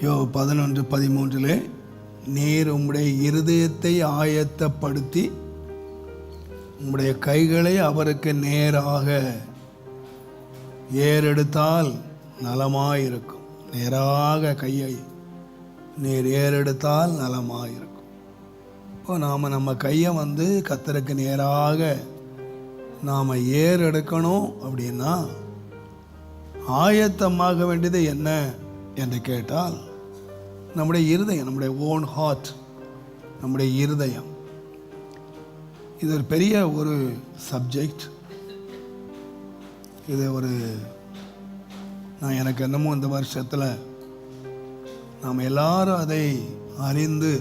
யோபு 11:13 நீர் உம்முடைய இருதயத்தை ஆயத்தப்படுத்தி உம்முடைய கைகளை அவருக்கு நேராக ஏறெடுத்தால் நலமாயிருக்கும். நேராக கையை நீர் ஏறெடுத்தால் நலமாயிருக்கும். இப்போ நாம் நம்ம கையை கர்த்தருக்கு நேராக நாம் ஏறெடுக்கணும் அப்படின்னா ஆயத்தமாக வேண்டியது என்ன என்று கேட்டால் நம்முடைய இருதயம், நம்முடைய ஓன் ஹார்ட், நம்முடைய இருதயம். இது ஒரு பெரிய ஒரு சப்ஜெக்ட். இது நான் எனக்கு என்னமோ இந்த வருஷத்தில் நாம் எல்லாரும் அதை அறிந்து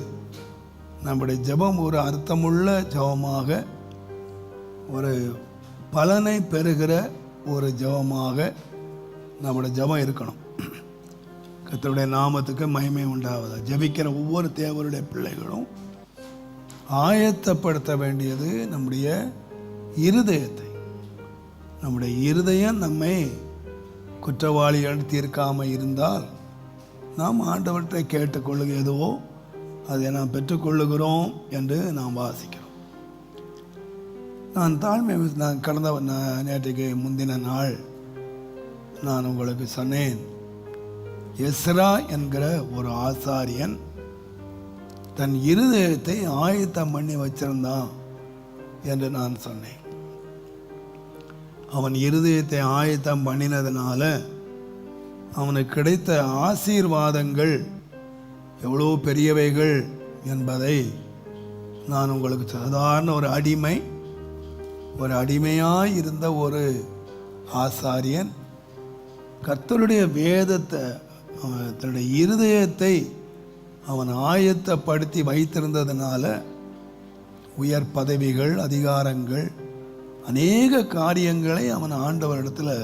நம்முடைய ஜெபம் ஒரு அர்த்தமுள்ள ஜெபமாக, ஒரு பலனை பெறுகிற ஒரு ஜெபமாக நம்முடைய ஜெபம் இருக்கணும். கர்த்தருடைய நாமத்துக்கு மகிமை உண்டாவதா. ஜெபிக்கிற ஒவ்வொரு தேவருடைய பிள்ளைகளும் ஆயத்தப்படுத்த வேண்டியது நம்முடைய இருதயத்தை. நம்முடைய இருதயம் நம்மை குற்றவாளிகள் தீர்க்காமல் இருந்தால் நாம் ஆண்டவற்றை கேட்டுக்கொள்ளுக எதுவோ அதை நாம் பெற்றுக்கொள்ளுகிறோம் என்று நாம் வாசிக்கிறோம். நான் கடந்த நேற்றுக்கு முந்தின நாள் நான் உங்களுக்கு சொன்னேன், எஸ்ரா என்கிற ஒரு ஆசாரியன் தன் இருதயத்தை ஆயத்தம் பண்ணி வச்சிருந்தான் என்று நான் சொன்னேன். அவன் இருதயத்தை ஆயத்தம் பண்ணினதுனால அவனுக்கு கிடைத்த ஆசீர்வாதங்கள் எவ்வளோ பெரியவைகள் என்பதை நான் உங்களுக்கு சாதாரண ஒரு அடிமையாக இருந்த ஒரு ஆசாரியன் கர்த்தருடைய வேதத்தை, தன்னுடைய இருதயத்தை அவன் ஆயத்தப்படுத்தி வைத்திருந்ததுனால உயர் பதவிகள், அதிகாரங்கள், அநேக காரியங்களை அவன் ஆண்டவரிடத்தில்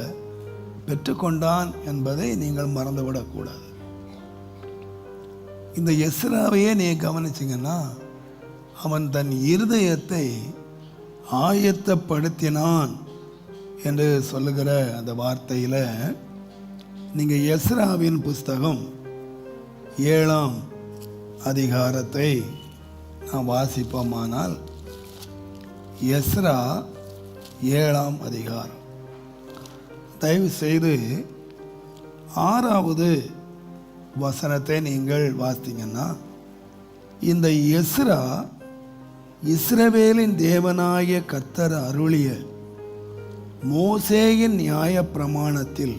பெற்றுக்கொண்டான் என்பதை நீங்கள் மறந்துவிடக்கூடாது. இந்த எஸ்ராவையே நீ கவனிச்சிங்கன்னா அவன் தன் இருதயத்தை ஆயத்தப்படுத்தினான் என்று சொல்லுகிற அந்த வார்த்தையில் நீங்கள் எஸ்ராவின் புஸ்தகம் 7ஆம் அதிகாரத்தை நாம் வாசிப்போமானால், எஸ்ரா 7ஆம் அதிகாரம் தயவு செய்து 6வது வசனத்தை நீங்கள் வாசித்தீங்கன்னா, இந்த எஸ்ரா இஸ்ரவேலின் தேவனாகிய கர்த்தர் அருளிய மோசேயின் நியாய பிரமாணத்தில்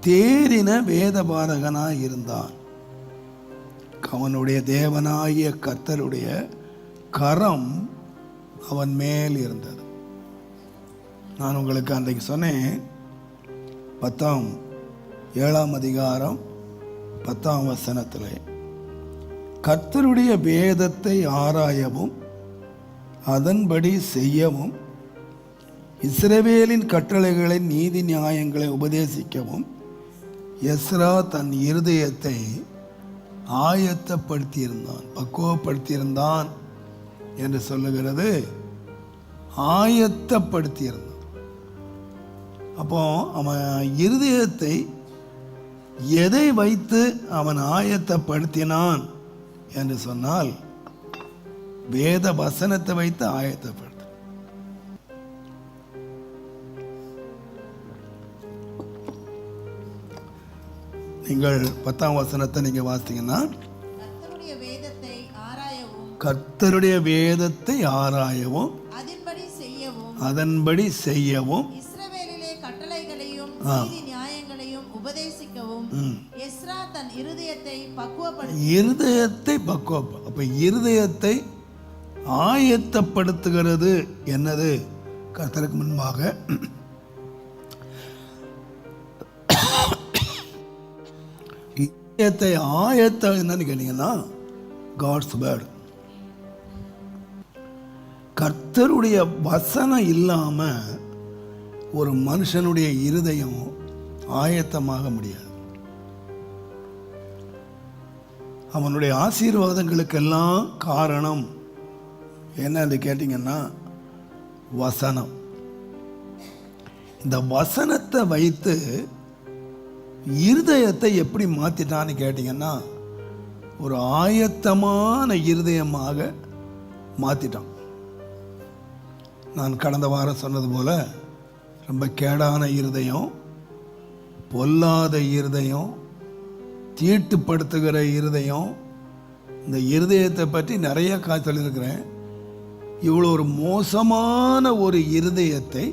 தேறின வேதபாரகனாய் இருந்தான். அவனுடைய தேவனாகிய கர்த்தருடைய கரம் அவன் மேல் இருந்தது. நான் உங்களுக்கு அன்றைக்கு சொன்னேன், 7ஆம் அதிகாரம் 10ஆம் வசனத்தில் கர்த்தருடைய வேதத்தை ஆராயவும் அதன்படி செய்யவும் இஸ்ரவேலின் கட்டளைகளின் நீதி நியாயங்களை உபதேசிக்கவும் எஸ்ரா தன் இருதயத்தை ஆயத்தப்படுத்தியிருந்தான், பக்குவப்படுத்தியிருந்தான் என்று சொல்லுகிறது. ஆயத்தப்படுத்தியிருந்தான். அப்போ அவன் இருதயத்தை எதை வைத்து அவன் ஆயத்தப்படுத்தினான் என்று சொன்னால், வேத வசனத்தை வைத்து ஆயத்தப்படுத்த. நீங்கள் 10ஆம் வசனத்தை நீங்க வாசித்தீங்கன்னா, கர்த்தருடைய வேதத்தை ஆராயவும் அதன்படி செய்யவும் இஸ்ரவேலிலே கட்டளைகளையும் நீதி நியாயங்களையும் உபதேசிக்கவும் எஸ்ரா தன் இருதயத்தை அப்ப இருதயத்தை ஆயத்தப்படுத்துகிறது என்னது? கர்த்தருக்கு முன்பாக ஆயத்தம் என்னன்னு கேட்டீங்கன்னா, காட்ஸ் வேர்ட். கர்த்தருடைய வசனம் இல்லாம ஒரு மனுஷனுடைய இருதயம் ஆயத்தமாக முடியாது. அவனுடைய ஆசீர்வாதங்களுக்கெல்லாம் காரணம் என்னன்னு கேட்டீங்கன்னா வசனம். இந்த வசனத்தை வைத்து இருதயத்தை எப்படி மாற்றிட்டான்னு கேட்டிங்கன்னா ஒரு ஆயத்தமான இருதயமாக மாற்றிட்டான். நான் கடந்த வாரம் சொன்னது போல் ரொம்ப கேடான இருதயம், பொல்லாத இருதயம், தீட்டுப்படுத்துகிற இருதயம், இந்த இருதயத்தை பற்றி நிறைய சொல்லியிருக்கிறேன். இவ்வளோ ஒரு மோசமான ஒரு இருதயத்தை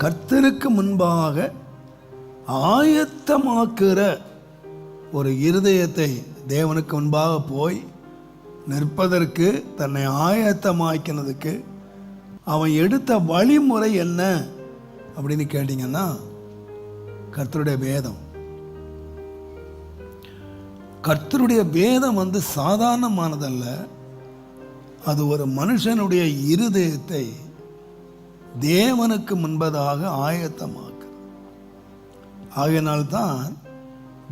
கர்த்தருக்கு முன்பாக ஆயத்தமாக்குற ஒரு இருதயத்தை தேவனுக்கு முன்பாக போய் நிற்பதற்கு தன்னை ஆயத்தமாக்கினதுக்கு அவன் எடுத்த வழிமுறை என்ன அப்படின்னு கேட்டிங்கன்னா கர்த்தருடைய வேதம். கர்த்தருடைய வேதம் சாதாரணமானதல்ல. அது ஒரு மனுஷனுடைய இருதயத்தை தேவனுக்கு முன்பதாக ஆயத்தமாக்கு. ஆகையினால்தான்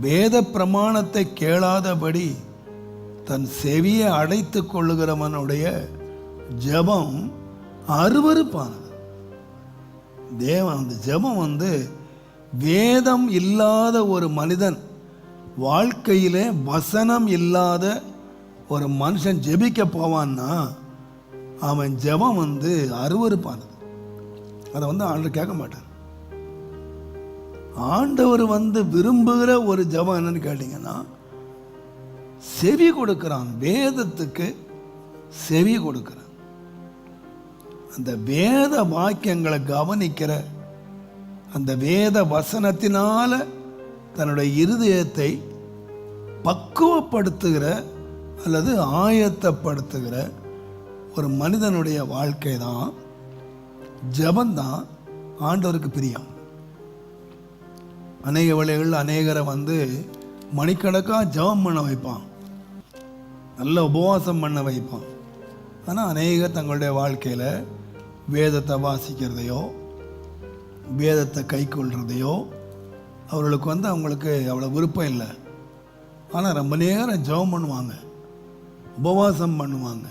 வேத பிரமாணத்தை கேளாதபடி தன் செவியை அடைத்து கொள்ளுகிறவனுடைய ஜெபம் அருவருப்பானது. தேவன் அந்த ஜெபம் வேதம் இல்லாத ஒரு மனிதன் வாழ்க்கையிலே வசனம் இல்லாத ஒரு மனுஷன் ஜெபிக்க போவான்னா அவன் ஜெபம் அருவருப்பானது. அதை ஆண்டவர் கேட்க மாட்டார். ஆண்டவர் விரும்புகிற ஒரு ஜெபம் என்னன்னு கேட்டீங்கன்னா செவி கொடுக்கிறான், வேதத்துக்கு செவி கொடுக்கிறான். அந்த வேத வாக்கியங்களை கவனிக்கிற, அந்த வேத வசனத்தினால தன்னுடைய இருதயத்தை பக்குவப்படுத்துகிற அல்லது ஆயத்தப்படுத்துகிற ஒரு மனிதனுடைய வாழ்க்கை தான், ஜெபந்தான் ஆண்டவருக்கு பிரியம். அநேக வேளைகளில் அநேகரை மணிக்கணக்காக ஜெபம் பண்ண வைப்பான், நல்ல உபவாசம் பண்ண வைப்பான். ஆனால் அநேகர் தங்களுடைய வாழ்க்கையில் வேதத்தை வாசிக்கிறதையோ வேதத்தை கை கொள்றதையோ அவர்களுக்கு அவங்களுக்கு அவ்வளோ விருப்பம் இல்லை. ஆனால் ரொம்ப நேரம் ஜெபம் பண்ணுவாங்க, உபவாசம் பண்ணுவாங்க.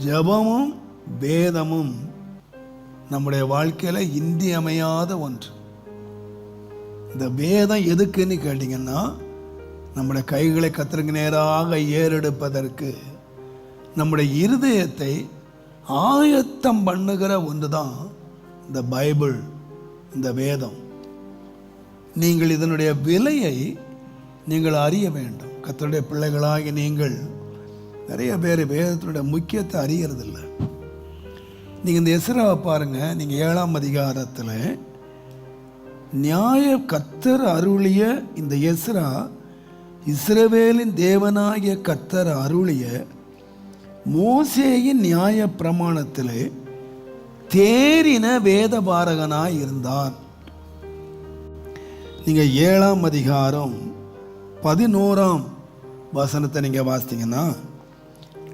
ஜெபமும் வேதமும் நம்முடைய வாழ்க்கையில் இன்றியமையாத ஒன்று. இந்த வேதம் எதுக்குன்னு கேட்டிங்கன்னா நம்முடைய கைகளை கர்த்தருக்கு நேராக ஏறெடுப்பதற்கு, நம்முடைய இருதயத்தை ஆயத்தம் பண்ணுகிற ஒன்று தான் இந்த பைபிள், இந்த வேதம். நீங்கள் இதனுடைய விலையை நீங்கள் அறிய வேண்டும். கர்த்தருடைய பிள்ளைகளாகி நீங்கள் நிறைய பேர் வேதத்தினுடைய முக்கியத்தை அறியறதில்லை. நீங்கள் இந்த எஸ்ராவை பாருங்கள். நீங்கள் 7ஆம் அதிகாரத்தில் நியாய கர்த்தர் அருளிய இந்த எஸ்ரா இஸ்ரவேலின் தேவனாகிய கர்த்தர் அருளிய மோசேயின் நியாய பிரமாணத்திலே தேறின வேதபாரகனாய் இருந்தான். நீங்கள் 7ஆம் அதிகாரம் 11ஆம் வசனத்தை நீங்கள் வாசித்தீங்கன்னா,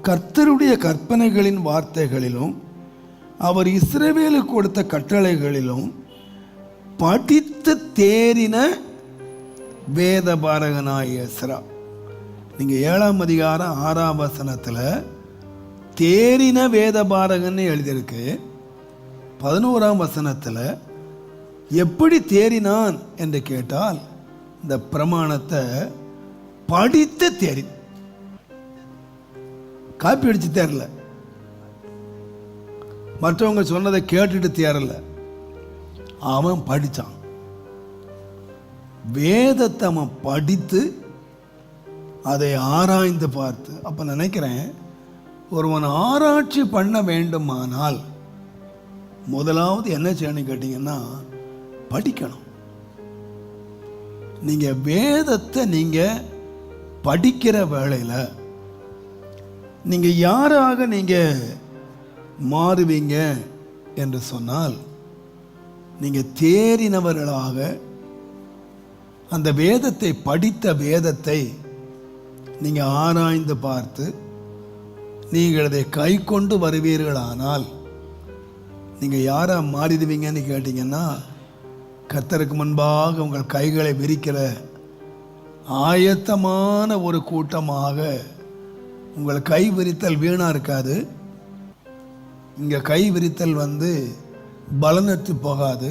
கர்த்தருடைய கற்பனைகளின் வார்த்தைகளிலும் அவர் இஸ்ரவேலுக்கு கொடுத்த கட்டளைகளிலும் படித்து தேறின வேதபாரகனாய் எஸ்ரா. நீங்கள் 7ஆம் அதிகாரம் 6ஆம் வசனத்தில் தேறின வேதபாரகன்னு எழுதியிருக்கு. 11ஆம் வசனத்தில் எப்படி தேறினான் என்று கேட்டால் இந்த பிரமாணத்தை படித்து தேறி, காப்பி அடிச்சு தேரல, மற்றவங்க சொன்னதை கேட்டுட்டு தேரல, அவன் படித்தான். வேதத்தை அவன் படித்து அதை ஆராய்ந்து பார்த்து. அப்போ நினைக்கிறேன், ஒருவன் ஆராய்ச்சி பண்ண வேண்டுமானால் முதலாவது என்ன செய்யணும் கேட்டீங்கன்னா படிக்கணும். நீங்கள் வேதத்தை நீங்கள் படிக்கிற வேளையில் நீங்கள் யாராக நீங்கள் மாறுவீங்க என்று சொன்னால், நீங்கள் தேறினவர்களாக அந்த வேதத்தை படித்த வேதத்தை நீங்கள் ஆராய்ந்து பார்த்து நீங்கள் அதை கை கொண்டு வருவீர்களானால் நீங்கள் யாராக மாறிடுவீங்கன்னு கேட்டிங்கன்னா, கர்த்தருக்கு முன்பாக உங்கள் கைகளை விரிக்கிற ஆயத்தமான ஒரு கூட்டமாக. உங்கள் கை விரித்தல் வீணாக இருக்காது. இங்கே கை விரித்தல் பலனற்று போகாது.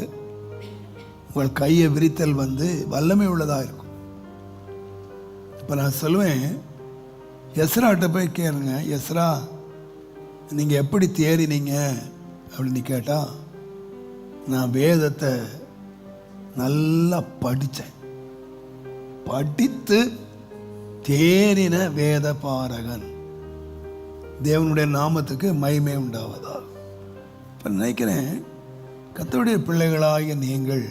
உங்கள் கையை விரித்தல் வல்லமை உள்ளதாக இருக்கும். இப்போ நான் சொல்லுவேன், எஸ்ராட்ட போய் கேளுங்க, எஸ்ரா நீங்கள் எப்படி தேறினீங்க அப்படின்னு கேட்டால், நான் வேதத்தை நல்லா படித்தேன், படித்து தேறின வேத பாரகன். தேவனுடைய நாமத்துக்கு மகிமை உண்டாவதா. இப்போ நினைக்கிறேன், கர்த்தருடைய பிள்ளைகளாகிய நீங்கள்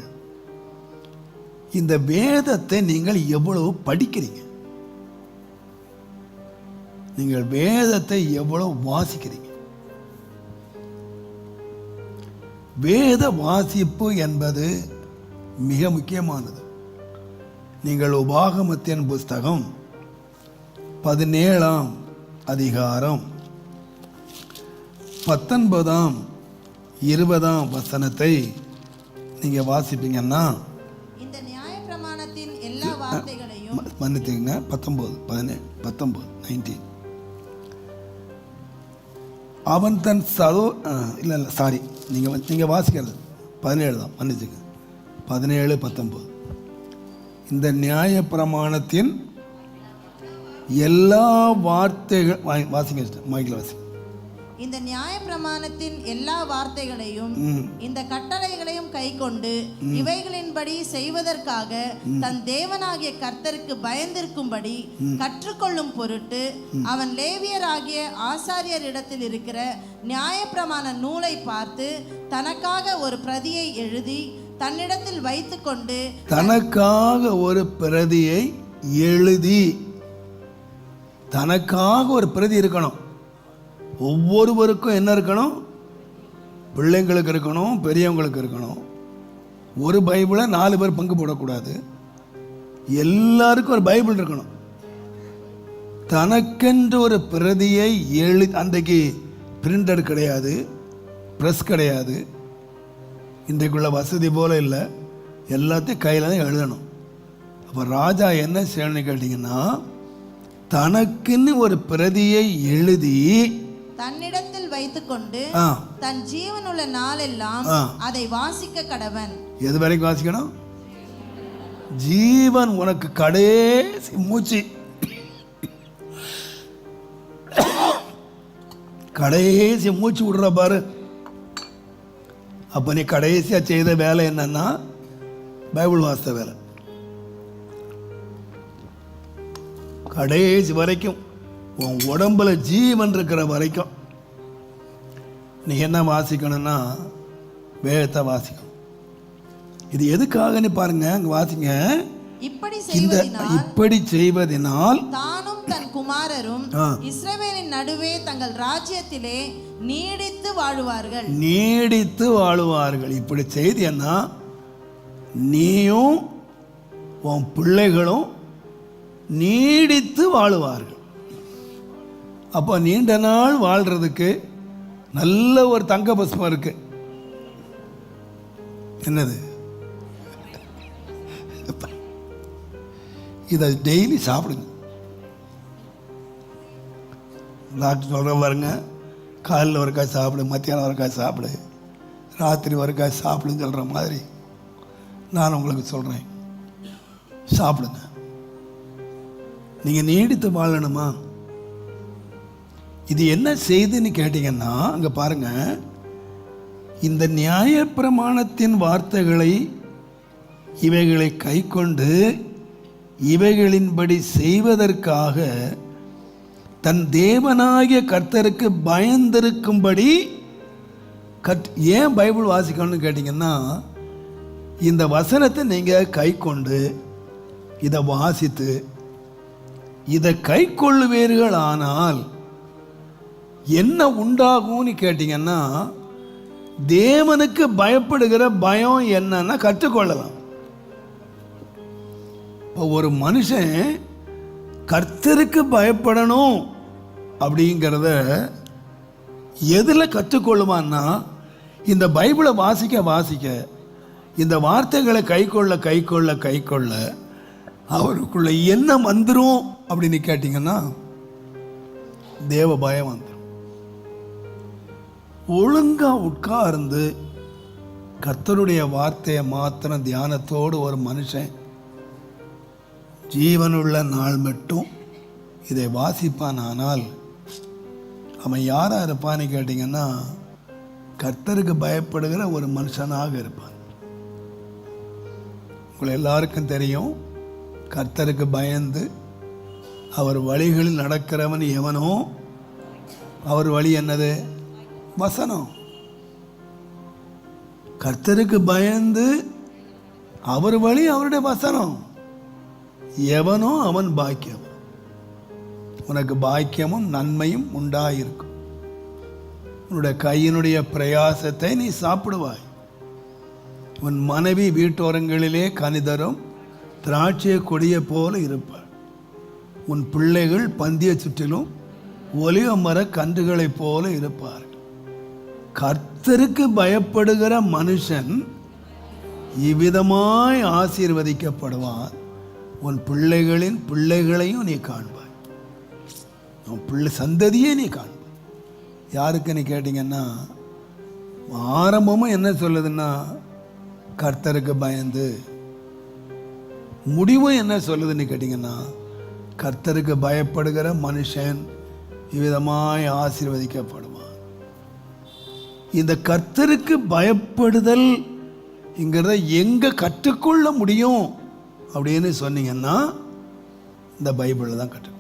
இந்த வேதத்தை நீங்கள் எவ்வளவு படிக்கிறீங்க, நீங்கள் வேதத்தை எவ்வளவு வாசிக்கிறீங்க. வேத வாசிப்பு என்பது மிக முக்கியமானது. நீங்கள் உபாகமத்தின் புஸ்தகம் 17ஆம் அதிகாரம் 19ஆம் 20ஆம் வசனத்தை நீங்க வாசிப்பீங்கன்னா, இந்த நியாயப்பிரமாணத்தின் எல்லா வார்த்தைகளையும் மன்னித்தீங்க, 19 அவன் தன் இல்லை சாரி, நீங்கள் வாசிக்கிறது 17 தான், மன்னிச்சுங்க, 17, 19. இந்த நியாய பிரமாணத்தின் எல்லா வார்த்தைகள் வாசிங்க, மைக்கில் வாசிங்க. இந்த நியாயப்பிரமாணத்தின் எல்லா வார்த்தைகளையும் இந்த கட்டளைகளையும் கைக்கொண்டு இவைகளின்படி செய்வதற்காக தன் தேவனாகிய கர்த்தருக்கு பயந்திருக்கும்படி கற்றுக்கொள்ளும் பொருட்டு அவன் லேவியராகிய ஆசாரியரிடத்தில் இருக்கிற நியாயப்பிரமாண நூலை பார்த்து தனக்காக ஒரு பிரதியை எழுதி தன்னிடத்தில் வைத்துக்கொண்டு, தனக்காக ஒரு பிரதியை எழுதி, தனக்காக ஒரு பிரதி இருக்கணும். ஒவ்வொருவருக்கும் என்ன இருக்கணும்? பிள்ளைங்களுக்கு இருக்கணும், பெரியவங்களுக்கு இருக்கணும். ஒரு பைபிளை 4 பேர் பங்கு போடக்கூடாது. எல்லாருக்கும் ஒரு பைபிள் இருக்கணும். தனக்கென்று ஒரு பிரதியை அன்றைக்கு பிரிண்டர் கிடையாது, ப்ரெஸ் கிடையாது, இன்றைக்குள்ள வசதி போல இல்லை, எல்லாத்தையும் கையில் தான் எழுதணும். அப்போ ராஜா என்ன செய்யணும்னு கேட்டிங்கன்னா, தனக்குன்னு ஒரு பிரதியை எழுதி தன்னிடத்தில் வைத்துக்கொண்டு தன் ஜீவனுள்ள நாளெல்லாம் அதை வாசிக்க கடவன். எது வரைக்கும் வாசிக்கணும்? ஜீவன் உனக்கு கடைசி மூச்சு, கடைசி மூச்சு விடுற பாரு, அப்ப நீ கடைசியா செய்த வேலை என்னன்னா பைபிள் வாசித்த வேலை. கடைசி வரைக்கும் உன் உடம்புல ஜீவன் இருக்கிற வரைக்கும் நீ என்ன வாசிக்கணும்னா வேதத்தை வாசிக்கணும். இது எதுக்காக நீ பாருங்க, அங்க வாசிங்க. இப்படி செய்வதனால் தானும் தன் குமாரரும் இஸ்ரவேலின் நடுவே தங்கள் ராஜ்யத்திலே நீடித்து வாழுவார்கள். நீடித்து வாழுவார்கள். இப்படி செய்தியன்னா நீயும் உன் பிள்ளைகளும் நீடித்து வாழுவார்கள். அப்போ நீண்ட நாள் வாழ்றதுக்கு நல்ல ஒரு தங்க பஸ்மம் இருக்கு. என்னது? இதை டெய்லி சாப்பிடுங்க. டாக்டர் சொல்ற பாருங்க, காலையில் ஒரு காய் சாப்பிடு, மத்தியானம் ஒரு காய் சாப்பிடு, ராத்திரி ஒரு காய் சாப்பிடுன்னு சொல்கிற மாதிரி நான் உங்களுக்கு சொல்கிறேன், சாப்பிடுங்க. நீங்கள் நீடித்து வாழணுமா? இது என்ன செய்துன்னு கேட்டீங்கன்னா, அங்கே பாருங்க, இந்த நியாயப்பிரமாணத்தின் வார்த்தைகளை இவைகளை கை கொண்டு இவைகளின்படி செய்வதற்காக தன் தேவனாகிய கர்த்தருக்கு பயந்திருக்கும்படி ஏன் பைபிள் வாசிக்கணும்னு கேட்டிங்கன்னா, இந்த வசனத்தை நீங்கள் கை கொண்டு இதை வாசித்து இதை கை கொள்ளுவீர்கள் ஆனால் என்ன உண்டாகும்னு கேட்டிங்கன்னா, தேவனுக்கு பயப்படுகிற பயம் என்னன்னா கற்றுக்கொள்ளலாம். இப்போ ஒரு மனுஷன் கர்த்தருக்கு பயப்படணும் அப்படிங்கிறத எதில் கற்றுக்கொள்ளுவான்னா, இந்த பைபிளை வாசிக்க வாசிக்க, இந்த வார்த்தைகளை கை கொள்ள அவருக்குள்ள என்ன வந்துடும் அப்படின்னு கேட்டிங்கன்னா, தேவ பயம் வந்துடும். ஒழுங்கா உட்கார்ந்து கர்த்தருடைய வார்த்தையை மாத்திரம் தியானத்தோடு ஒரு மனுஷன் ஜீவனுள்ள நாள் மட்டும் இதை வாசிப்பான். ஆனால் அவன் யாராக இருப்பான்னு கேட்டிங்கன்னா கர்த்தருக்கு பயப்படுகிற ஒரு மனுஷனாக இருப்பான். உங்களை எல்லாருக்கும் தெரியும், கர்த்தருக்கு பயந்து அவர் வழிகளில் நடக்கிறவன் எவனோ அவர் வழி என்னது? வசனம். கர்த்தருக்கு பயந்து அவர் வழி அவருடைய வசனம். எவனோ அவன் பாக்கியம். உனக்கு பாக்கியமும் நன்மையும் உண்டாயிருக்கும். உன்னுடைய கையினுடைய பிரயாசத்தை நீ சாப்பிடுவாய். உன் மனைவி வீட்டோரங்களிலே கனிதரும் திராட்சை கொடிய போல இருப்பாள். உன் பிள்ளைகள் பந்திய சுற்றிலும் ஒலிவ மர கன்றுகளைப் போல இருப்பார்கள். கர்த்தருக்கு பயப்படுகிற மனுஷன் இவ்விதமாய் ஆசீர்வதிக்கப்படுவான். உன் பிள்ளைகளின் பிள்ளைகளையும் நீ காண்பாய். உன் பிள்ளை சந்ததியே நீ காண்பாய். யாருக்குன்னு கேட்டிங்கன்னா ஆரம்பமும் என்ன சொல்லுதுன்னா கர்த்தருக்கு பயந்து. முடிவும் என்ன சொல்லுதுன்னு கேட்டிங்கன்னா கர்த்தருக்கு பயப்படுகிற மனுஷன் இவ்விதமாய் ஆசீர்வதிக்கப்படுவான். இந்த கர்த்தருக்கு பயப்படுதல் இங்கிறத எங்கே கற்றுக்கொள்ள முடியும் அப்படின்னு சொன்னீங்கன்னா இந்த பைபிளில் தான் கற்றுக்கணும்.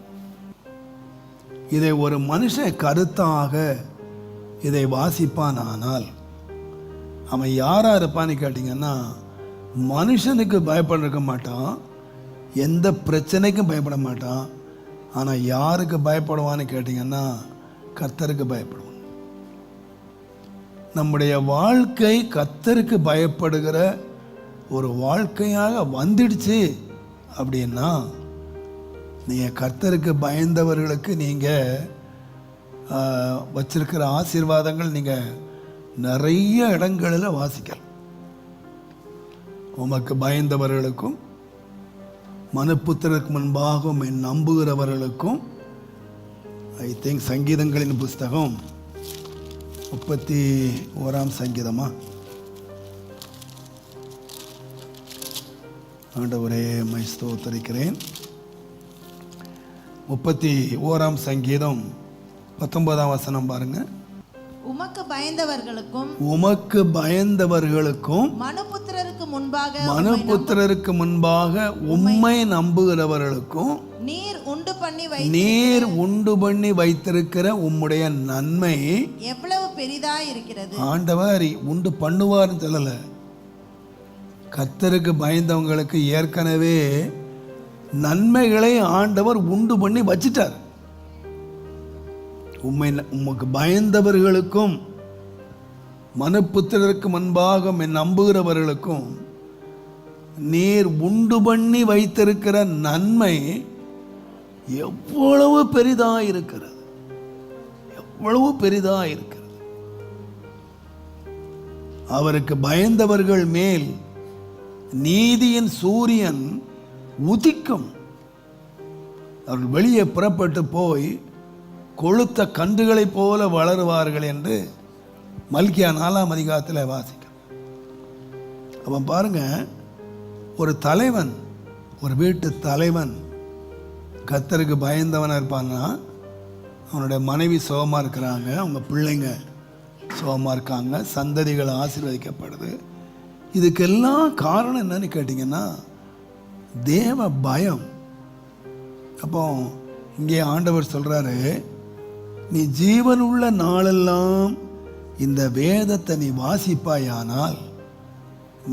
இதை ஒரு மனுஷன் கருத்தாக இதை வாசிப்பான். ஆனால் அவன் யாராக இருப்பான்னு கேட்டிங்கன்னா மனுஷனுக்கு பயப்பட மாட்டான், எந்த பிரச்சனைக்கும் பயப்பட மாட்டான். ஆனால் யாருக்கு பயப்படுவான்னு கேட்டிங்கன்னா கர்த்தருக்கு பயப்படுவான். நம்முடைய வாழ்க்கை கர்த்தருக்கு பயப்படுகிற ஒரு வாழ்க்கையாக வந்துடுச்சு அப்படின்னா நீங்கள் கர்த்தருக்கு பயந்தவர்களுக்கு நீங்கள் வச்சிருக்கிற ஆசீர்வாதங்கள் நீங்கள் நிறைய இடங்களில் வாசிக்கலாம். உமக்கு பயந்தவர்களுக்கும் மனுப்புத்திரருக்கு முன்பாகவும் நம்புகிறவர்களுக்கும் ஐ திங்க் சங்கீதங்களின் புஸ்தகம் 31ஆம் சங்கீதமா? ஆண்டவரே மை ஸ்தோத்திரிக்கிறேன். 31ஆம் சங்கீதம் 19ஆம் வசனம் பாருங்க. உமக்கு பயந்தவர்களுக்கும் உமக்கு பயந்தவர்களுக்கும் மனுபுத்திரருக்கு முன்பாக உம்மை நம்புகிறவர்களுக்கும் நீர் உண்டு பண்ணி வைத்திருக்கிற உம்முடைய நன்மை எவ்வளவு பெரிதா இருக்கிறது. ஆண்டவர் உண்டு பண்ணுவார்னு சொல்லல. கர்த்தருக்கு பயந்தவங்களுக்கு ஏற்கனவே நன்மைகளை ஆண்டவர் உண்டு பண்ணி வச்சிட்டார். உமக்கு பயந்தவர்களுக்கும் மனுப்புத்திரருக்கு முன்பாக நம்புகிறவர்களுக்கும் நீர் உண்டு பண்ணி வைத்திருக்கிற நன்மை எவ்வளவு பெரிதா இருக்கிறது, எவ்வளவு பெரிதா இருக்கிறது. அவருக்கு பயந்தவர்கள் மேல் நீதியின் சூரியன் உதிக்கும். அவர்கள் வெளியே புறப்பட்டு போய் கொழுத்த கன்றுகளைப் போல வளருவார்கள் என்று மல்கியா 4ஆம் அதிகாரத்தில் வாசிக்கும். அவன் பாருங்க, ஒரு தலைவன், ஒரு வீட்டு தலைவன் கர்த்தருக்கு பயந்தவனாக இருப்பான்னா அவனுடைய மனைவி சுகமாக இருக்கிறாங்க, அவங்க பிள்ளைங்க சுகமாக இருக்காங்க, சந்ததிகள் ஆசீர்வதிக்கப்படுது. இதுக்கெல்லாம் காரணம் என்னன்னு கேட்டிங்கன்னா தேவ பயம். அப்போ இங்கே ஆண்டவர் சொல்கிறாரு, நீ ஜீவன் உள்ள நாளெல்லாம் இந்த வேதத்தை நீ வாசிப்பாயானால்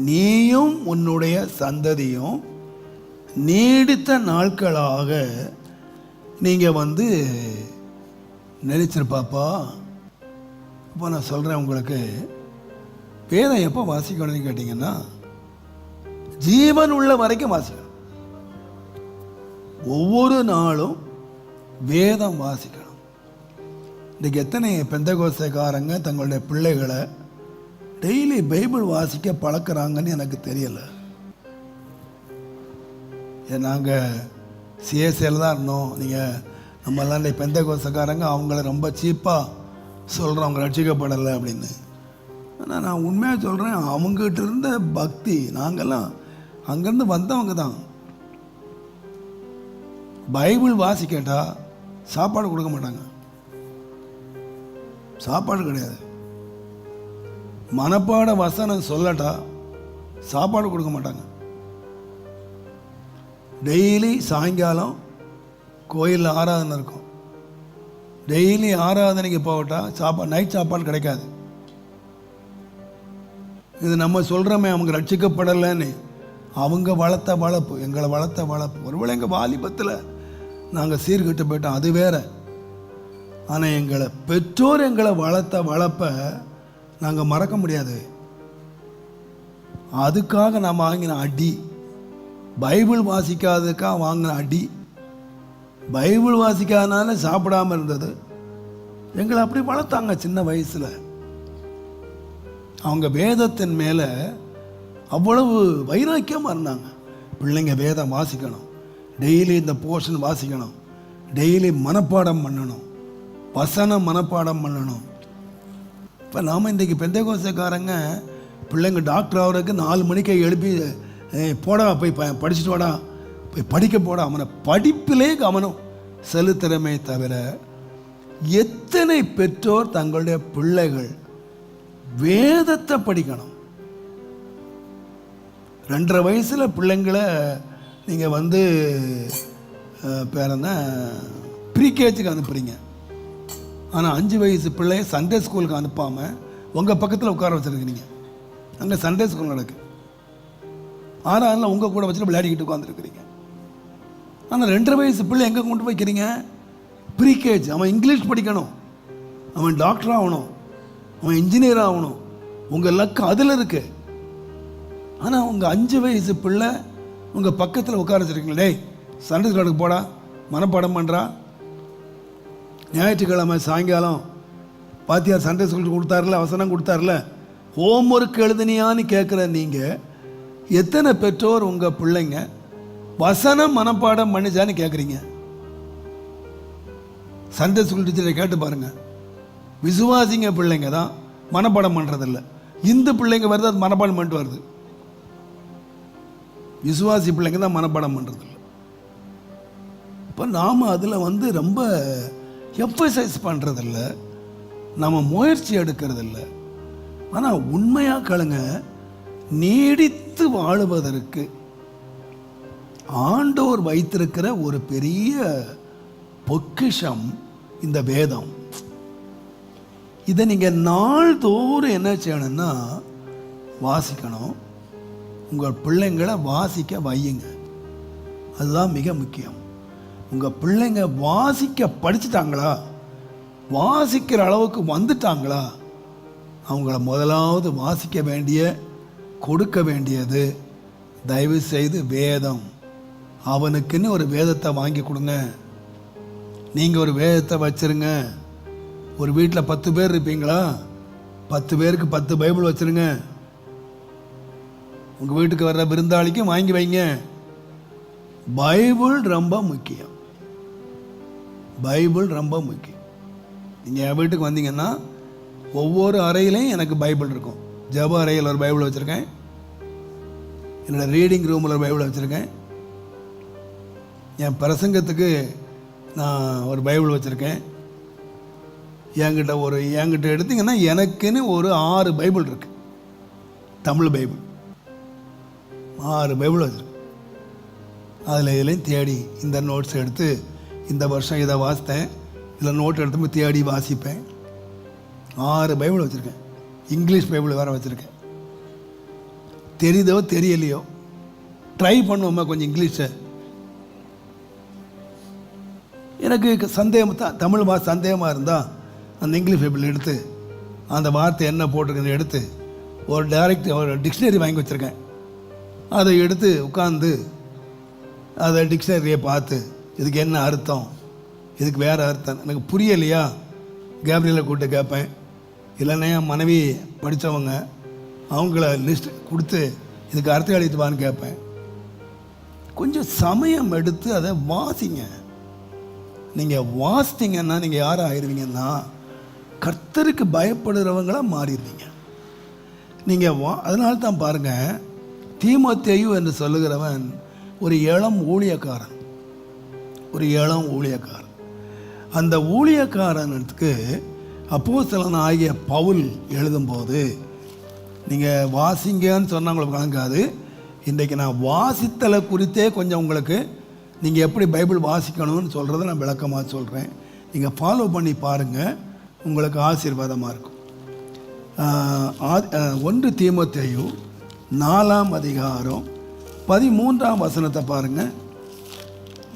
நீயும் உன்னுடைய சந்ததியும் நீடித்த நாட்களாக நீங்கள் நினைச்சிருப்பாப்பா. இப்போ நான் சொல்கிறேன் உங்களுக்கு, வேதம் எப்போ வாசிக்கணும்னு கேட்டிங்கன்னா ஜீவன் உள்ள வரைக்கும் வாசிக்கணும். ஒவ்வொரு நாளும் வேதம் வாசிக்கணும். இன்றைக்கு எத்தனை பெந்தகோஸ்தேக்காரங்க தங்களுடைய பிள்ளைகளை டெய்லி பைபிள் வாசிக்க பழக்கிறாங்கன்னு எனக்கு தெரியலை. நாங்கள் சிஎஸ்ஏல தான் இருந்தோம். நீங்கள் நம்மளாம் பெந்தகோஸ்தேக்காரங்க அவங்கள ரொம்ப சீப்பாக சொல்கிறோம், அவங்க ரட்சிக்கப்படலை அப்படின்னு. ஆனால் நான் உண்மையாக சொல்கிறேன், அவங்ககிட்ட இருந்த பக்தி, நாங்கள்லாம் அங்கேருந்து வந்தவங்க தான். பைபிள் வாசிக்கட்டா சாப்பாடு கொடுக்க மாட்டாங்க, சாப்பாடு கிடையாது. மனப்பாட வசனம் சொல்லட்டா சாப்பாடு கொடுக்க மாட்டாங்க. டெய்லி சாயங்காலம் கோயிலில் ஆராதனை இருக்கும், டெய்லி ஆராதனைக்கு போகட்டா சாப்பாடு, நைட் சாப்பாடு கிடைக்காது. இது நம்ம சொல்கிறோமே அவங்க ரட்சிக்கப்படலைன்னு, அவங்க வளர்த்த வளர்ப்பு, எங்களை வளர்த்த வளர்ப்பு. ஒருவேளை எங்கள் வாலிபத்தில் நாங்கள் சீர்கிட்டு போயிட்டோம், அது வேற. ஆனால் எங்களை பெற்றோர் எங்களை வளர்த்த வளர்ப்பை நாங்கள் மறக்க முடியாது. அதுக்காக நாம் வாங்கின அடி, பைபிள் வாசிக்காததுக்காக வாங்கின அடி, பைபிள் வாசிக்காதனால சாப்பிடாம இருந்தது, எங்களை அப்படி வளர்த்தாங்க சின்ன வயசில். அவங்க வேதத்தின் மேலே அவ்வளவு வைராக்கியமாக இருந்தாங்க. பிள்ளைங்க வேதம் வாசிக்கணும், டெய்லி இந்த போர்ஷன் வாசிக்கணும், டெய்லி மனப்பாடம் பண்ணணும், வசனம் மனப்பாடம் பண்ணணும். இப்போ நாம் இன்றைக்கி பெந்தேகோஸ்தேக்காரங்க பிள்ளைங்க டாக்டர் ஆகிறதுக்கு 4 மணிக்கு எழுப்பி போடா போய் படிச்சுட்டு வாடா, போய் படிக்க போடா, அவனை படிப்பிலே கவனம் செலுத்துறமே தவிர, எத்தனை பெற்றோர் தங்களுடைய பிள்ளைகள் வேதத்தை படிக்கணும். 2.5 வயசில் பிள்ளைங்களை நீங்கள் வந்து பேர் என்ன ப்ரீகேஜுக்கு அனுப்புகிறீங்க. ஆனால் 5 வயசு பிள்ளைய சண்டே ஸ்கூலுக்கு அனுப்பாமல் உங்கள் பக்கத்தில் உட்கார வச்சுருக்கிறீங்க. அங்கே சண்டே ஸ்கூல் நடக்கு, 6 உங்கள் கூட வச்சுட்டு விளையாடிக்கிட்டு உட்காந்துருக்குறீங்க. ஆனால் 2.5 வயசு பிள்ளை எங்கே கொண்டு வைக்கிறீங்க? ப்ரீகேஜ். அவன் இங்கிலீஷ் படிக்கணும், அவன் டாக்டர் ஆகணும், அவன் இன்ஜினியர் ஆகணும், உங்கள் லக்கு அதில் இருக்கு. ஆனால் உங்கள் 5 வயசு பிள்ளை உங்கள் பக்கத்தில் உட்கார வச்சுருக்கீங்களே, டேய் சண்டே ஸ்கூலுக்கு போடா, மனப்பாடம் பண்ணுறா, ஞாயிற்றுக்கிழமை சாயங்காலம் பாத்தியார் சண்டே ஸ்கூலுக்கு கொடுத்தாருல, வசனம் கொடுத்தாருல, ஹோம் ஒர்க் எழுதுனியான்னு கேட்குற நீங்கள், எத்தனை பெற்றோர் உங்கள் பிள்ளைங்க வசனம் மனப்பாடம் பண்ணிச்சான்னு கேட்குறீங்க? சண்டே ஸ்கூல் டீச்சரை கேட்டு பாருங்க. விசுவாசிங்க பிள்ளைங்க தான் மனப்பாடம் பண்ணுறதில்ல, இந்து பிள்ளைங்க வருது அது மனப்பாடம் பண்ணிட்டு வருது. விசுவாசி பிள்ளைங்க தான் மனப்பாடம் பண்ணுறதில்ல. இப்போ நாம் அதில் வந்து ரொம்ப எம்பசைஸ் பண்ணுறதில்ல, நம்ம முயற்சி எடுக்கிறதில்ல. ஆனால் உண்மையாக கழுங்க, நீடித்து வாழுவதற்கு ஆண்டோர் வைத்திருக்கிற ஒரு பெரிய பொக்கிஷம் இந்த வேதம். இதை நீங்கள் நாள்தோறும் என்ன செய்யணும்னா வாசிக்கணும். உங்கள் பிள்ளைங்களை வாசிக்க வையுங்க, அதுதான் மிக முக்கியம். உங்கள் பிள்ளைங்க வாசிக்க படிச்சுட்டாங்களா, வாசிக்கிற அளவுக்கு வந்துட்டாங்களா, அவங்கள முதலாவது வாசிக்க வேண்டிய கொடுக்க வேண்டியது தயவு செய்து வேதம். அவனுக்குன்னு ஒரு வேதத்தை வாங்கி கொடுங்க. நீங்கள் ஒரு வேதத்தை வச்சுருங்க. ஒரு வீட்டில் 10 பேர் இருப்பீங்களா, 10 பேருக்கு 10 பைபிள் வச்சுருங்க. உங்கள் வீட்டுக்கு வர்ற விருந்தாளிக்கும் வாங்கி வைங்க. பைபிள் ரொம்ப முக்கியம், பைபிள் ரொம்ப முக்கியம். நீங்கள் என் வீட்டுக்கு வந்தீங்கன்னா ஒவ்வொரு அறையிலையும் எனக்கு பைபிள் இருக்கும். ஜப அறையில் ஒரு பைபிள் வச்சுருக்கேன், என்னோடய ரீடிங் ரூமில் ஒரு பைபிள் வச்சுருக்கேன், என் பிரசங்கத்துக்கு நான் ஒரு பைபிள் வச்சுருக்கேன். என்கிட்ட எடுத்திங்கன்னா எனக்குன்னு ஒரு 6 பைபிள் இருக்குது, தமிழ் பைபிள் 6 பைபிள் வச்சுருக்கேன். அதில் இதுலேயும் தேடி இந்த நோட்ஸ் எடுத்து இந்த வருஷம் இதை வாசித்தேன், இதில் நோட் எடுத்து போய் தேடி வாசிப்பேன். 6 பைபிள் வச்சுருக்கேன். இங்கிலீஷ் பைபிள் வேறு வச்சுருக்கேன். தெரியுதோ தெரியலையோ ட்ரை பண்ணுவோமா கொஞ்சம் இங்கிலீஷை. எனக்கு சந்தேகம் தமிழ் சந்தேகமாக இருந்தால் அந்த இங்கிலீஷ் பைபிள் எடுத்து அந்த வார்த்தை என்ன போட்டிருக்குன்னு எடுத்து ஒரு டிக்ஷனரி வாங்கி வச்சுருக்கேன். அதை எடுத்து உட்காந்து அதை டிக்ஷனரியை பார்த்து இதுக்கு என்ன அர்த்தம், இதுக்கு வேறு அர்த்தம் எனக்கு புரியலையா கேப்ரியலை கூப்பிட்டு கேட்பேன். இல்லைன்னா என் மனைவி படித்தவங்க அவங்கள லிஸ்ட் கொடுத்து இதுக்கு அர்த்தம் எழுதிட்டுவான்னு கேட்பேன். கொஞ்சம் சமயம் எடுத்து அதை வாசிங்க. நீங்கள் வாசித்தீங்கன்னா நீங்கள் யார் ஆயிடுவீங்கன்னா கர்த்தருக்கு பயப்படுறவங்களாக மாறிடுவீங்க. நீங்கள் அதனால தான் பாருங்கள், தீமோத்தேயு என்று சொல்லுகிறவன் ஒரு இளம் ஊழியக்காரன். அந்த ஊழியக்காரனுக்கு அப்போஸ்தலன் ஆகிய பவுல் எழுதும்போது, நீங்கள் வாசிங்கன்னு சொன்னால் உங்களுக்கு வழங்காது. இன்றைக்கு நான் வாசித்தலை குறித்தே கொஞ்சம் உங்களுக்கு நீங்கள் எப்படி பைபிள் வாசிக்கணும்னு சொல்கிறத நான் விளக்கமாக சொல்கிறேன். நீங்கள் ஃபாலோ பண்ணி பாருங்கள், உங்களுக்கு ஆசீர்வாதமாக இருக்கும். 1 தீமோத்தேயு 4ஆம் அதிகாரம் 13ஆம் வசனத்தை பாருங்கள்.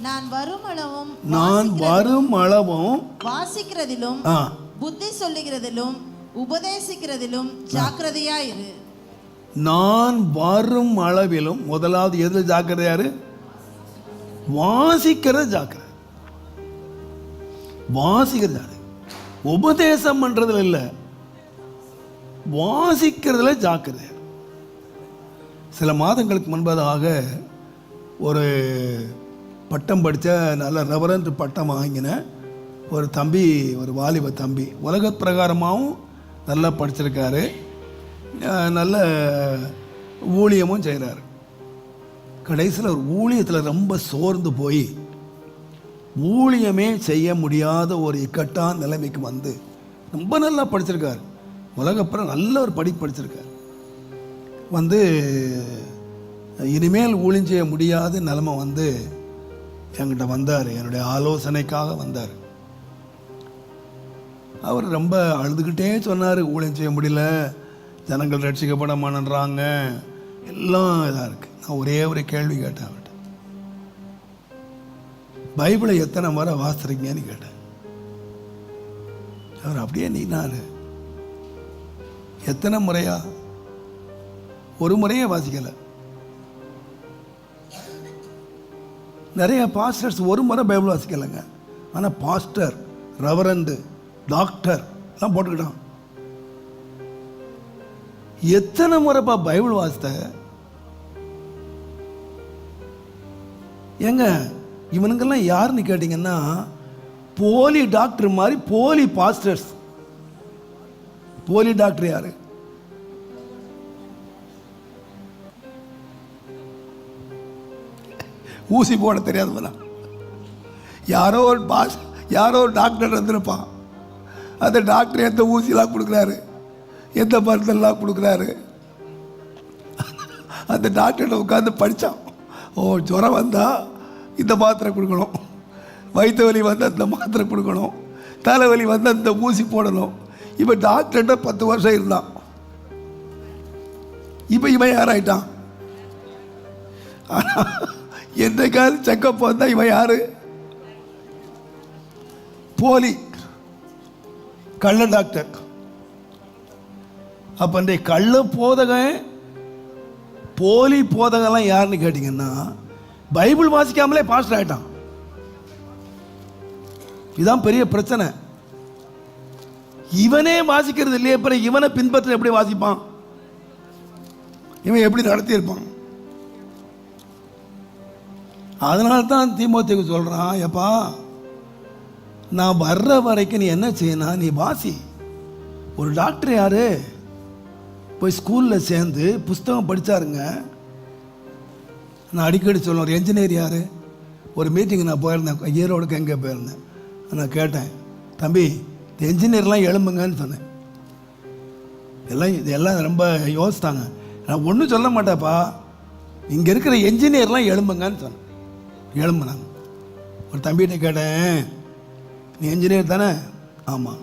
நான் வரும் அளவும் வாசிக்கிறதிலும் புத்தி சொல்லுகிறதிலும் உபதேசிக்கிறதிலும் ஜாக்கிரதையாயிரு. நான் வரும் அளவிலும், முதலாவது எது ஜாக்கிரதையாரு? வாசிக்கிறது ஜாக்கிரதை. உபதேசம் பண்றதுல இல்லை, வாசிக்கிறதுல ஜாக்கிரதை. சில மாதங்களுக்கு முன்பதாக ஒரு பட்டம் படித்த நல்ல ரெவரண்ட் பட்டம் வாங்கின ஒரு தம்பி, ஒரு வாலிப தம்பி, உலக பிரகாரமாகவும் நல்லா படிச்சிருக்காரு, நல்ல ஊழியமும் செய்கிறார். கடைசியில் ஒரு ஊழியத்தில் ரொம்ப சோர்ந்து போய் ஊழியமே செய்ய முடியாத ஒரு இக்கட்டான நிலைமைக்கு வந்து ரொம்ப நல்லா படிச்சிருக்கார். உலகப்புறம் நல்ல ஒரு படிச்சிருக்கார். வந்து இனிமேல் ஊழியம் செய்ய முடியாத நிலைமை வந்து என்கிட்ட வந்தார், என்னுடைய ஆலோசனைக்காக வந்தார். அவர் ரொம்ப அழுதுகிட்டே சொன்னார், ஊழியம் செய்ய முடியல, ஜனங்கள் ரட்சிக்கப்பட மாட்டேன்றாங்க, எல்லாம் இதாக இருக்குது. நான் ஒரே ஒரு கேள்வி கேட்டேன் அவர்கிட்ட, பைபிளை எத்தனை முறை வாசிக்கிறீங்கன்னு கேட்டேன். அவர் அப்படியே நீனாரு, எத்தனை முறையா? ஒரு முறையே வாசிக்கலை. நிறைய பாஸ்டர்ஸ் ஒரு முறை பைபிள் வாசிக்கலைங்க. ஆனால் பாஸ்டர், ரெவரண்டு, டாக்டர் எல்லாம் போட்டுக்கிட்டான். எத்தனை முறைப்பா பைபிள் வாசித்த? ஏங்க இவனுங்கெல்லாம் யாருன்னு கேட்டிங்கன்னா போலி டாக்டர் மாதிரி போலி பாஸ்டர்ஸ். போலி டாக்டர் யாரு? ஊசி போட தெரியாதவனா? யாரோ ஒரு டாக்டர் இருந்திருப்பான். அந்த டாக்டர் எந்த ஊசிலாம் கொடுக்குறாரு, எந்த மருந்தெல்லாம் கொடுக்குறாரு. அந்த டாக்டர்கிட்ட உட்காந்து படித்தான். ஓ, ஜுரம் வந்தால் இந்த மாத்திரை கொடுக்கணும், வயிற்று வலி வந்தால் இந்த மாத்திரை கொடுக்கணும், தலைவலி வந்தால் இந்த ஊசி போடணும். இப்போ டாக்டர்கிட்ட 10 வருஷம் இருந்தான். இப்போ இவன் யாராயிட்டான்? எந்த கால செக்கப் வந்தால் இவன் யாரு? போலி கள்ள டாக்டர். அப்போ இந்த கள்ள போதகன், போலி போதகெல்லாம் யாருன்னு கேட்டிங்கன்னா பைபிள் வாசிக்காமலே பாஸ்டர் ஆகிட்டான். இதுதான் பெரிய பிரச்சனை. இவனே வாசிக்கிறது இல்லையே, அப்புறம் இவனை பின்பற்ற எப்படி வாசிப்பான்? இவன் எப்படி நடத்தியிருப்பான்? அதனால தான் தீமோத்தேயுக்கு சொல்கிறான், எப்பா நான் வர்ற வரைக்கும் நீ என்ன செய்யணும், நீ வாசி. ஒரு டாக்டர் யாரு போய் ஸ்கூலில் சேர்ந்து புஸ்தகம் படித்தாருங்க. நான் அடிக்கடி சொல்லுவேன், ஒரு என்ஜினியர் யார், ஒரு மீட்டிங் நான் போயிருந்தேன், ஈரோடுக்கு எங்கே போயிருந்தேன். நான் கேட்டேன், தம்பி இந்த என்ஜினியர்லாம் எழும்புங்கன்னு சொன்னேன். இதெல்லாம் ரொம்ப யோசித்தாங்க. நான் ஒன்றும் சொல்ல மாட்டேப்பா, இங்கே இருக்கிற என்ஜினியர்லாம் எழும்புங்கன்னு சொன்னேன். எழும்புனாங்க. ஒரு தம்பிகிட்ட கேட்டேன், நீ என்ஜினியர் தானே? ஆமாம்.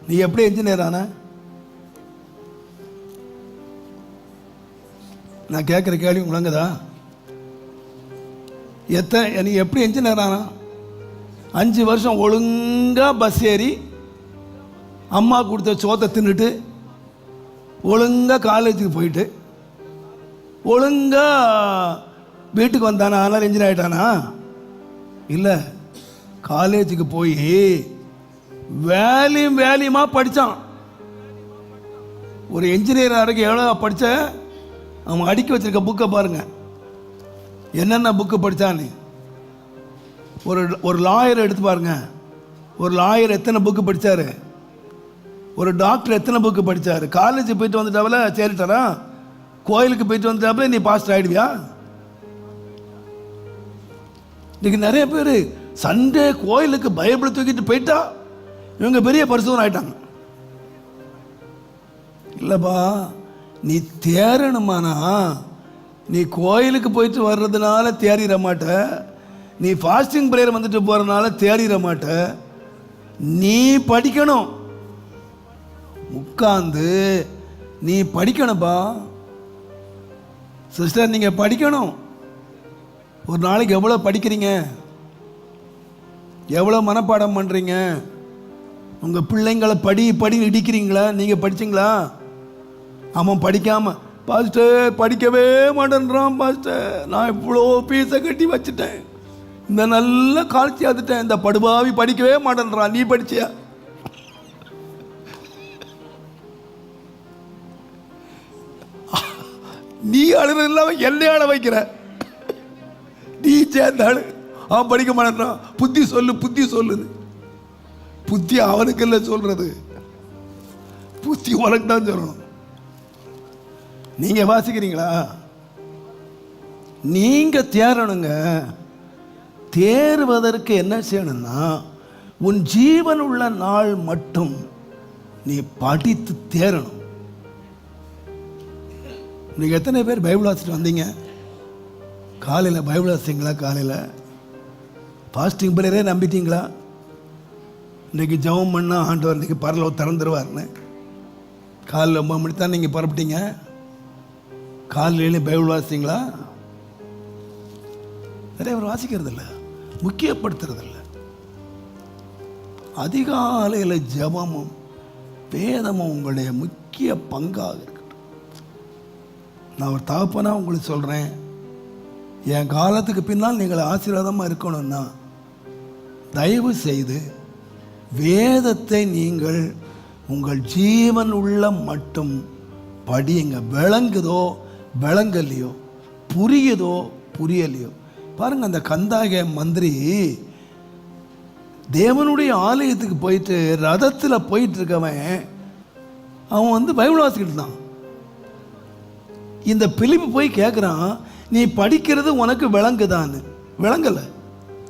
நீ எப்படி என்ஜினியர் ஆன? நான் கேட்குற கேள்வி உலங்குதா? நீ எப்படி என்ஜினியர் ஆனா? 5 வருஷம் ஒழுங்காக பஸ் ஏறி அம்மா கொடுத்த சோத்தை தின்னுட்டு ஒழுங்காக காலேஜுக்கு போயிட்டு ஒழுங்காக வீட்டுக்கு வந்தானா? ஆனால் என்ஜினியர் ஆகிட்டானா? இல்லை, காலேஜுக்கு போய் வேலையுமா படித்தான். ஒரு என்ஜினியர் ஆகிறதுக்கு எவ்வளோ படித்த? அவன் அடுக்கி வச்சிருக்க புக்கை பாருங்க, என்னென்ன புக்கு படித்தான்னு. ஒரு லாயர் எடுத்து பாருங்க, ஒரு லாயர் எத்தனை புக்கு படித்தாரு? ஒரு டாக்டர் எத்தனை புக்கு படித்தார்? காலேஜ் போயிட்டு வந்துட்டாவில் சரிட்டாரா? கோயிலுக்கு போயிட்டு வந்துட்டாப்புல நீ பாஸ்டர் ஆகிடுவியா? இன்னைக்கு நிறைய பேர் சண்டே கோயிலுக்கு பைபிள் தூக்கிட்டு போயிட்டா இவங்க பெரிய பரிசுத்தவான் ஆயிட்டாங்க. இல்லைப்பா, நீ தேரணுமானா நீ கோயிலுக்கு போயிட்டு வர்றதுனால தேறிட மாட்ட, நீ ஃபாஸ்டிங் ப்ரேயர் வந்துட்டு போகிறதுனால தேறிட மாட்ட. நீ படிக்கணும், உட்கார்ந்து நீ படிக்கணும்பா. சிஸ்டர், நீங்கள் படிக்கணும். ஒரு நாளைக்கு எவ்வளோ படிக்கிறீங்க? எவ்வளோ மனப்பாடம் பண்ணுறீங்க? உங்கள் பிள்ளைங்களை படி இடிக்கிறீங்களா? நீங்கள் படிச்சிங்களா? அவன் படிக்காமல், பாஸ்டர் படிக்கவே மாட்டேன்றான் பாஸ்டர், நான் இவ்வளோ பீஸை கட்டி வச்சுட்டேன், இந்த நல்ல கால்ச்சி ஆத்துட்டேன், இந்த படுபாவி படிக்கவே மாட்டேன்றான், நீ படிச்சியா? நீ அழுறது இல்லாம என்னை அழ வைக்கிற. நீ சேர்ந்தாள் அவன் படிக்க மாட்டான், புத்தி சொல்லுது. புத்தி அவனுக்கு இல்லை சொல்றது, புத்தி உனக்கு தான் சொல்லணும். நீங்க வாசிக்கிறீங்களா? நீங்க தேரணுங்க. தேர்வதற்கு என்ன செய்யணும்னா, உன் ஜீவன் உள்ள நாள் மட்டும் நீ படித்து தேரணும். நீங்கள் எத்தனை பேர் பைபிள் வாசிட்டு வந்தீங்க? காலையில் பைபிள் வாசிங்களா? காலையில் ஃபாஸ்டிங் பிரேயரே நம்பிட்டீங்களா? இன்றைக்கி ஜெபம் பண்ணால் ஆண்டவர் இன்றைக்கி பரலோகம் திறந்துருவார்னு காலையில் 9 மணி தான் நீங்கள் புறப்பட்டீங்க. காலையிலே பைபிள் வாசிங்களா? நிறைய பேர் வாசிக்கிறதில்ல, முக்கியப்படுத்துறதில்ல. அதிகாலையில் ஜெபமும் வேதமும் உங்களுடைய முக்கிய பங்காக இருக்கட்டும். நான் ஒரு தகப்பனா உங்களுக்கு சொல்கிறேன், என் காலத்துக்கு பின்னால் நீங்கள் ஆசீர்வாதமாக இருக்கணும்னா தயவு செய்து வேதத்தை நீங்கள் உங்கள் ஜீவன் உள்ள மட்டும் படியுங்க. விளங்குதோ விளங்கலையோ, புரியுதோ புரியலையோ. பாருங்க, அந்த கந்தாய மந்திரி தேவனுடைய ஆலயத்துக்கு போயிட்டு ரதத்தில் போயிட்டு இருக்கவன் அவன் பைபிள் வாசிக்கிட்டு இருந்தான். இந்த பிலிப்பு போய் கேட்குறான், நீ படிக்கிறது உனக்கு விளங்குதான்னு. விளங்கலை,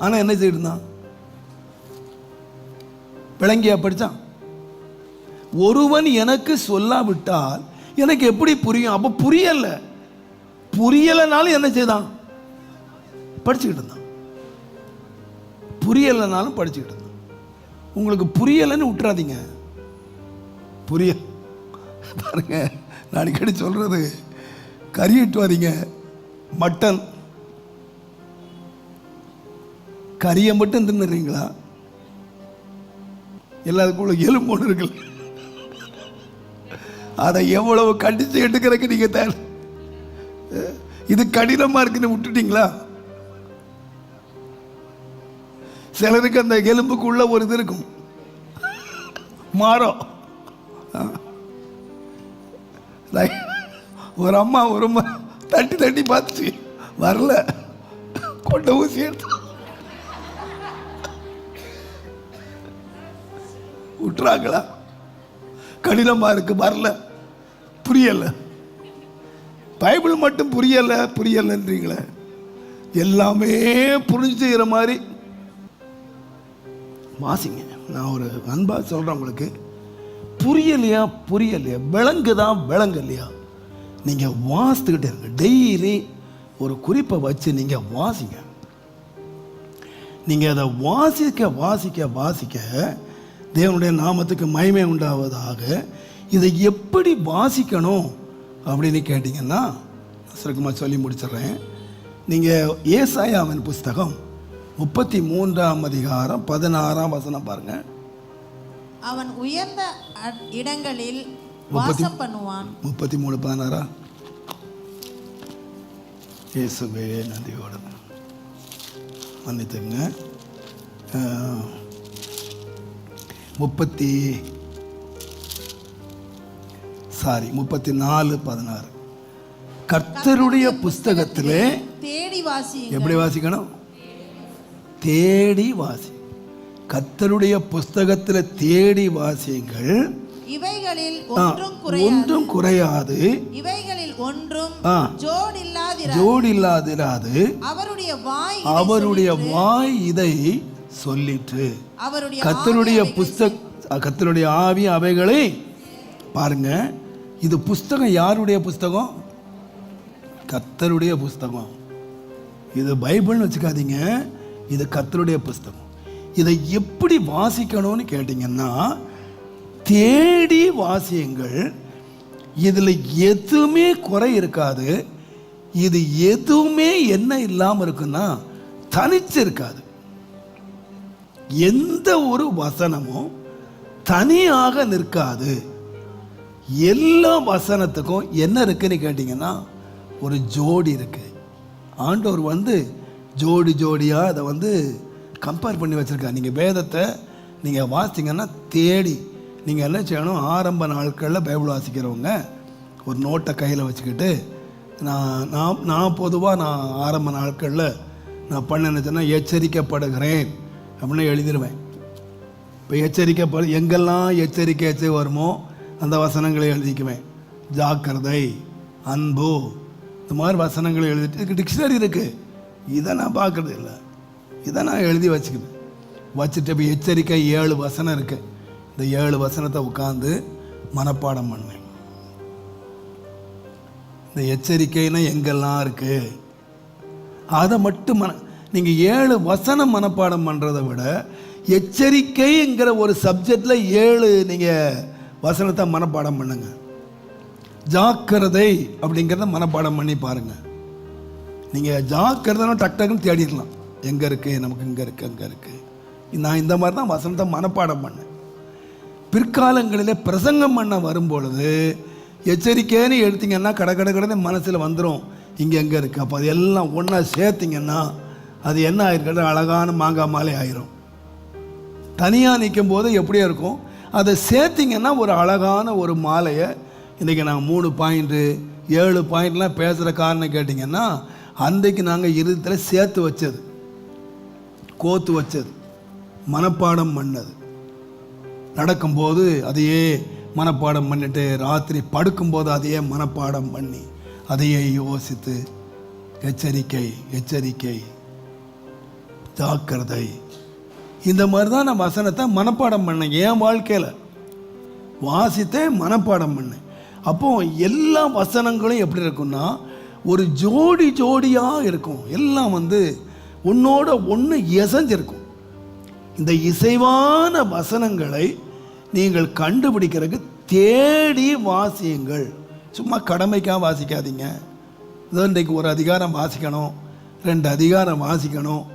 ஆனால் என்ன செய்யிருந்தான்? விளங்கியா படித்தான்? ஒருவன் எனக்கு சொல்லாவிட்டால் எனக்கு எப்படி புரியும்? அப்போ புரியலைனாலும் என்ன செய்தான்? படிச்சுக்கிட்டு இருந்தான். புரியலைனாலும் படிச்சுக்கிட்டு இருந்தான். உங்களுக்கு புரியலைன்னு விட்டுறாதீங்க. பாருங்க, நான் அடிக்கடி சொல்றது, கறி இட்டுவாதீங்க, மட்டன் கறியை மட்டும் தின்னுறீங்களா? எல்லாருக்குள்ள எலும்பு ஒன்று இருக்குல்ல, அதை எவ்வளவு கண்டிச்சு எடுக்கிறதுக்கு நீங்க தயார்? இது கடினமா இருக்குன்னு விட்டுட்டீங்களா? சிலருக்கு அந்த எலும்புக்குள்ள ஒரு இது இருக்கும், மாறும். ஒரு அம்மா தட்டி பார்த்துச்சு, வரல, கொண்ட ஊசி எடுத்து விட்டுறாங்களா? கடினமா இருக்கு, வரல, புரியல. பைபிள் மட்டும் புரியலன்றீங்களே, எல்லாமே புரிஞ்சு செய்கிற மாதிரி வாசிங்க. நான் ஒரு அன்பா சொல்றேன் உங்களுக்கு, புரியலையா விளங்கலையா, நீங்க வாசித்துக்கிட்டே இருங்க. டெய்லி ஒரு குறிப்பை வச்சு நீங்க வாசிங்க. நீங்க அதை வாசிக்க தேவனுடைய நாமத்துக்கு மகிமை உண்டாவதாக. இதை எப்படி வாசிக்கணும் அப்படின்னு கேட்டீங்கன்னா, சுருக்கமாக சொல்லி முடிச்சிடுறேன். நீங்கள் ஏசாயாவின் புஸ்தகம் 33ஆம் அதிகாரம் 16ஆம் வசனம் பாருங்க. அவன் உயர்ந்த இடங்களில் வாசம் பண்ணுவான். 33:16. இயேசுவே நன்றியோடு மன்னித்துங்க. 34:16. கர்த்தருடைய புஸ்தகத்திலே தேடி வாசியுங்கள். எப்படி வாசிக்கணும்? தேடி வாசி. கர்த்தருடைய புஸ்தகத்தில் தேடி வாசியுங்கள். இவைகளில் ஒன்றும் குறையாது இவைகளில் ஒன்றும் ஆ. ஜோடில்லாதிராது ஜோடில்லாதிராது அவருடைய வாய் இதை சொல்லிற்று. கர்த்தருடைய ஆவி அவைகளை பாருங்க. இது புஸ்தகம் யாருடைய புஸ்தகம்? கர்த்தருடைய புஸ்தகம். இது பைபிள்னு வச்சுக்காதீங்க, இது கர்த்தருடைய புஸ்தகம். இதை எப்படி வாசிக்கணும்னு கேட்டீங்கன்னா, தேடி வாசியுங்கள். இதில் எதுவுமே குறை இருக்காது. இது எதுவுமே என்ன இல்லாமல் இருக்குன்னா தனிச்சு இருக்காது. எந்த ஒரு வசனமும் தனியாக நிற்காது. எல்லா வசனத்துக்கும் என்ன இருக்குன்னு கேட்டிங்கன்னா ஒரு ஜோடி இருக்கு. ஆண்டவர் ஜோடி ஜோடியாக அதை கம்பேர் பண்ணி வச்சுருக்காரு. நீங்கள் வேதத்தை நீங்கள் வாசிங்கன்னா தேடி நீங்கள் என்ன செய்யணும், ஆரம்ப நாட்களில் பைபிள் வாசிக்கிறவங்க ஒரு நோட்டை கையில் வச்சுக்கிட்டு, நான் பொதுவாக ஆரம்ப நாட்களில் நான் பண்ண எச்சரிக்கப்படுகிறேன் அப்படின்னு எழுதிடுவேன். இப்போ எங்கெல்லாம் எச்சரிக்கை வருமோ அந்த வசனங்களை எழுதிக்குவேன். ஜாக்கிரதை, அன்பு, இந்த மாதிரி வசனங்களை எழுதிட்டு டிக்ஷனரி இருக்குது. இதை நான் பார்க்குறது இல்லை, இதை நான் எழுதி வச்சுக்குவேன். வச்சுட்டு இப்போ எச்சரிக்கை 7 வசனம் இருக்குது. இந்த 7 வசனத்தை உட்காந்து மனப்பாடம் பண்ணுவேன். இந்த எச்சரிக்கைன்னா எங்கெல்லாம் இருக்குது அதை மட்டும் நீங்கள் 7 வசனம் மனப்பாடம் பண்ணுறதை விட எச்சரிக்கைங்கிற ஒரு சப்ஜெக்டில் 7 நீங்கள் வசனத்தை மனப்பாடம் பண்ணுங்க. ஜாக்கிரதை அப்படிங்கிறத மனப்பாடம் பண்ணி பாருங்கள். நீங்கள் ஜாக்கிரதைன்னா டக் டக்குன்னு தேடிடலாம். எங்கே இருக்குது, நமக்கு இங்கே இருக்குது, அங்கே இருக்குது. நான் இந்த மாதிரி தான் வசனத்தை மனப்பாடம் பண்ணேன். பிற்காலங்களில் பிரசங்கம் பண்ண வரும்பொழுது எச்சரிக்கைன்னு எடுத்திங்கன்னா கடை மனசில் வந்துடும் இங்கே எங்கே இருக்குது. அப்போ அது எல்லாம் ஒன்றா சேர்த்திங்கன்னா அது என்ன ஆகிருக்கிறது, அழகான மாங்காய் மாலை ஆயிரும். தனியாக நிற்கும் போது எப்படியா இருக்கும், அதை சேர்த்திங்கன்னா ஒரு அழகான ஒரு மாலையை. இன்றைக்கி நான் 3 பாயிண்ட்டு 7 பாயிண்ட்லாம் பேசுகிற காரணம் கேட்டிங்கன்னா, அன்றைக்கு நாங்கள் இருதயத்தில் சேர்த்து வச்சது, கோத்து வச்சது, மனப்பாடம் பண்ணது. நடக்கும்போது அதையே மனப்பாடம் பண்ணிட்டு, ராத்திரி படுக்கும்போது அதையே மனப்பாடம் பண்ணி அதையே யோசித்து, எச்சரிக்கை எச்சரிக்கை, ஜாக்கிரதை, இந்த மாதிரி தான் நான் வசனத்தை மனப்பாடம் பண்ணேன். என் வாழ்க்கையில் வாசித்தே மனப்பாடம் பண்ணேன். அப்போது எல்லா வசனங்களும் எப்படி இருக்குன்னா ஒரு ஜோடி ஜோடியாக இருக்கும். எல்லாம் ஒன்றோட ஒன்று இசைஞ்சிருக்கும். இந்த இசைவான வசனங்களை நீங்கள் கண்டுபிடிக்கிறதுக்கு தேடி வாசியுங்கள். சும்மா கடமைக்காக வாசிக்காதீங்க. இன்றைக்கு ஒரு அதிகாரம் வாசிக்கணும், 2 அதிகாரம் வாசிக்கணும்,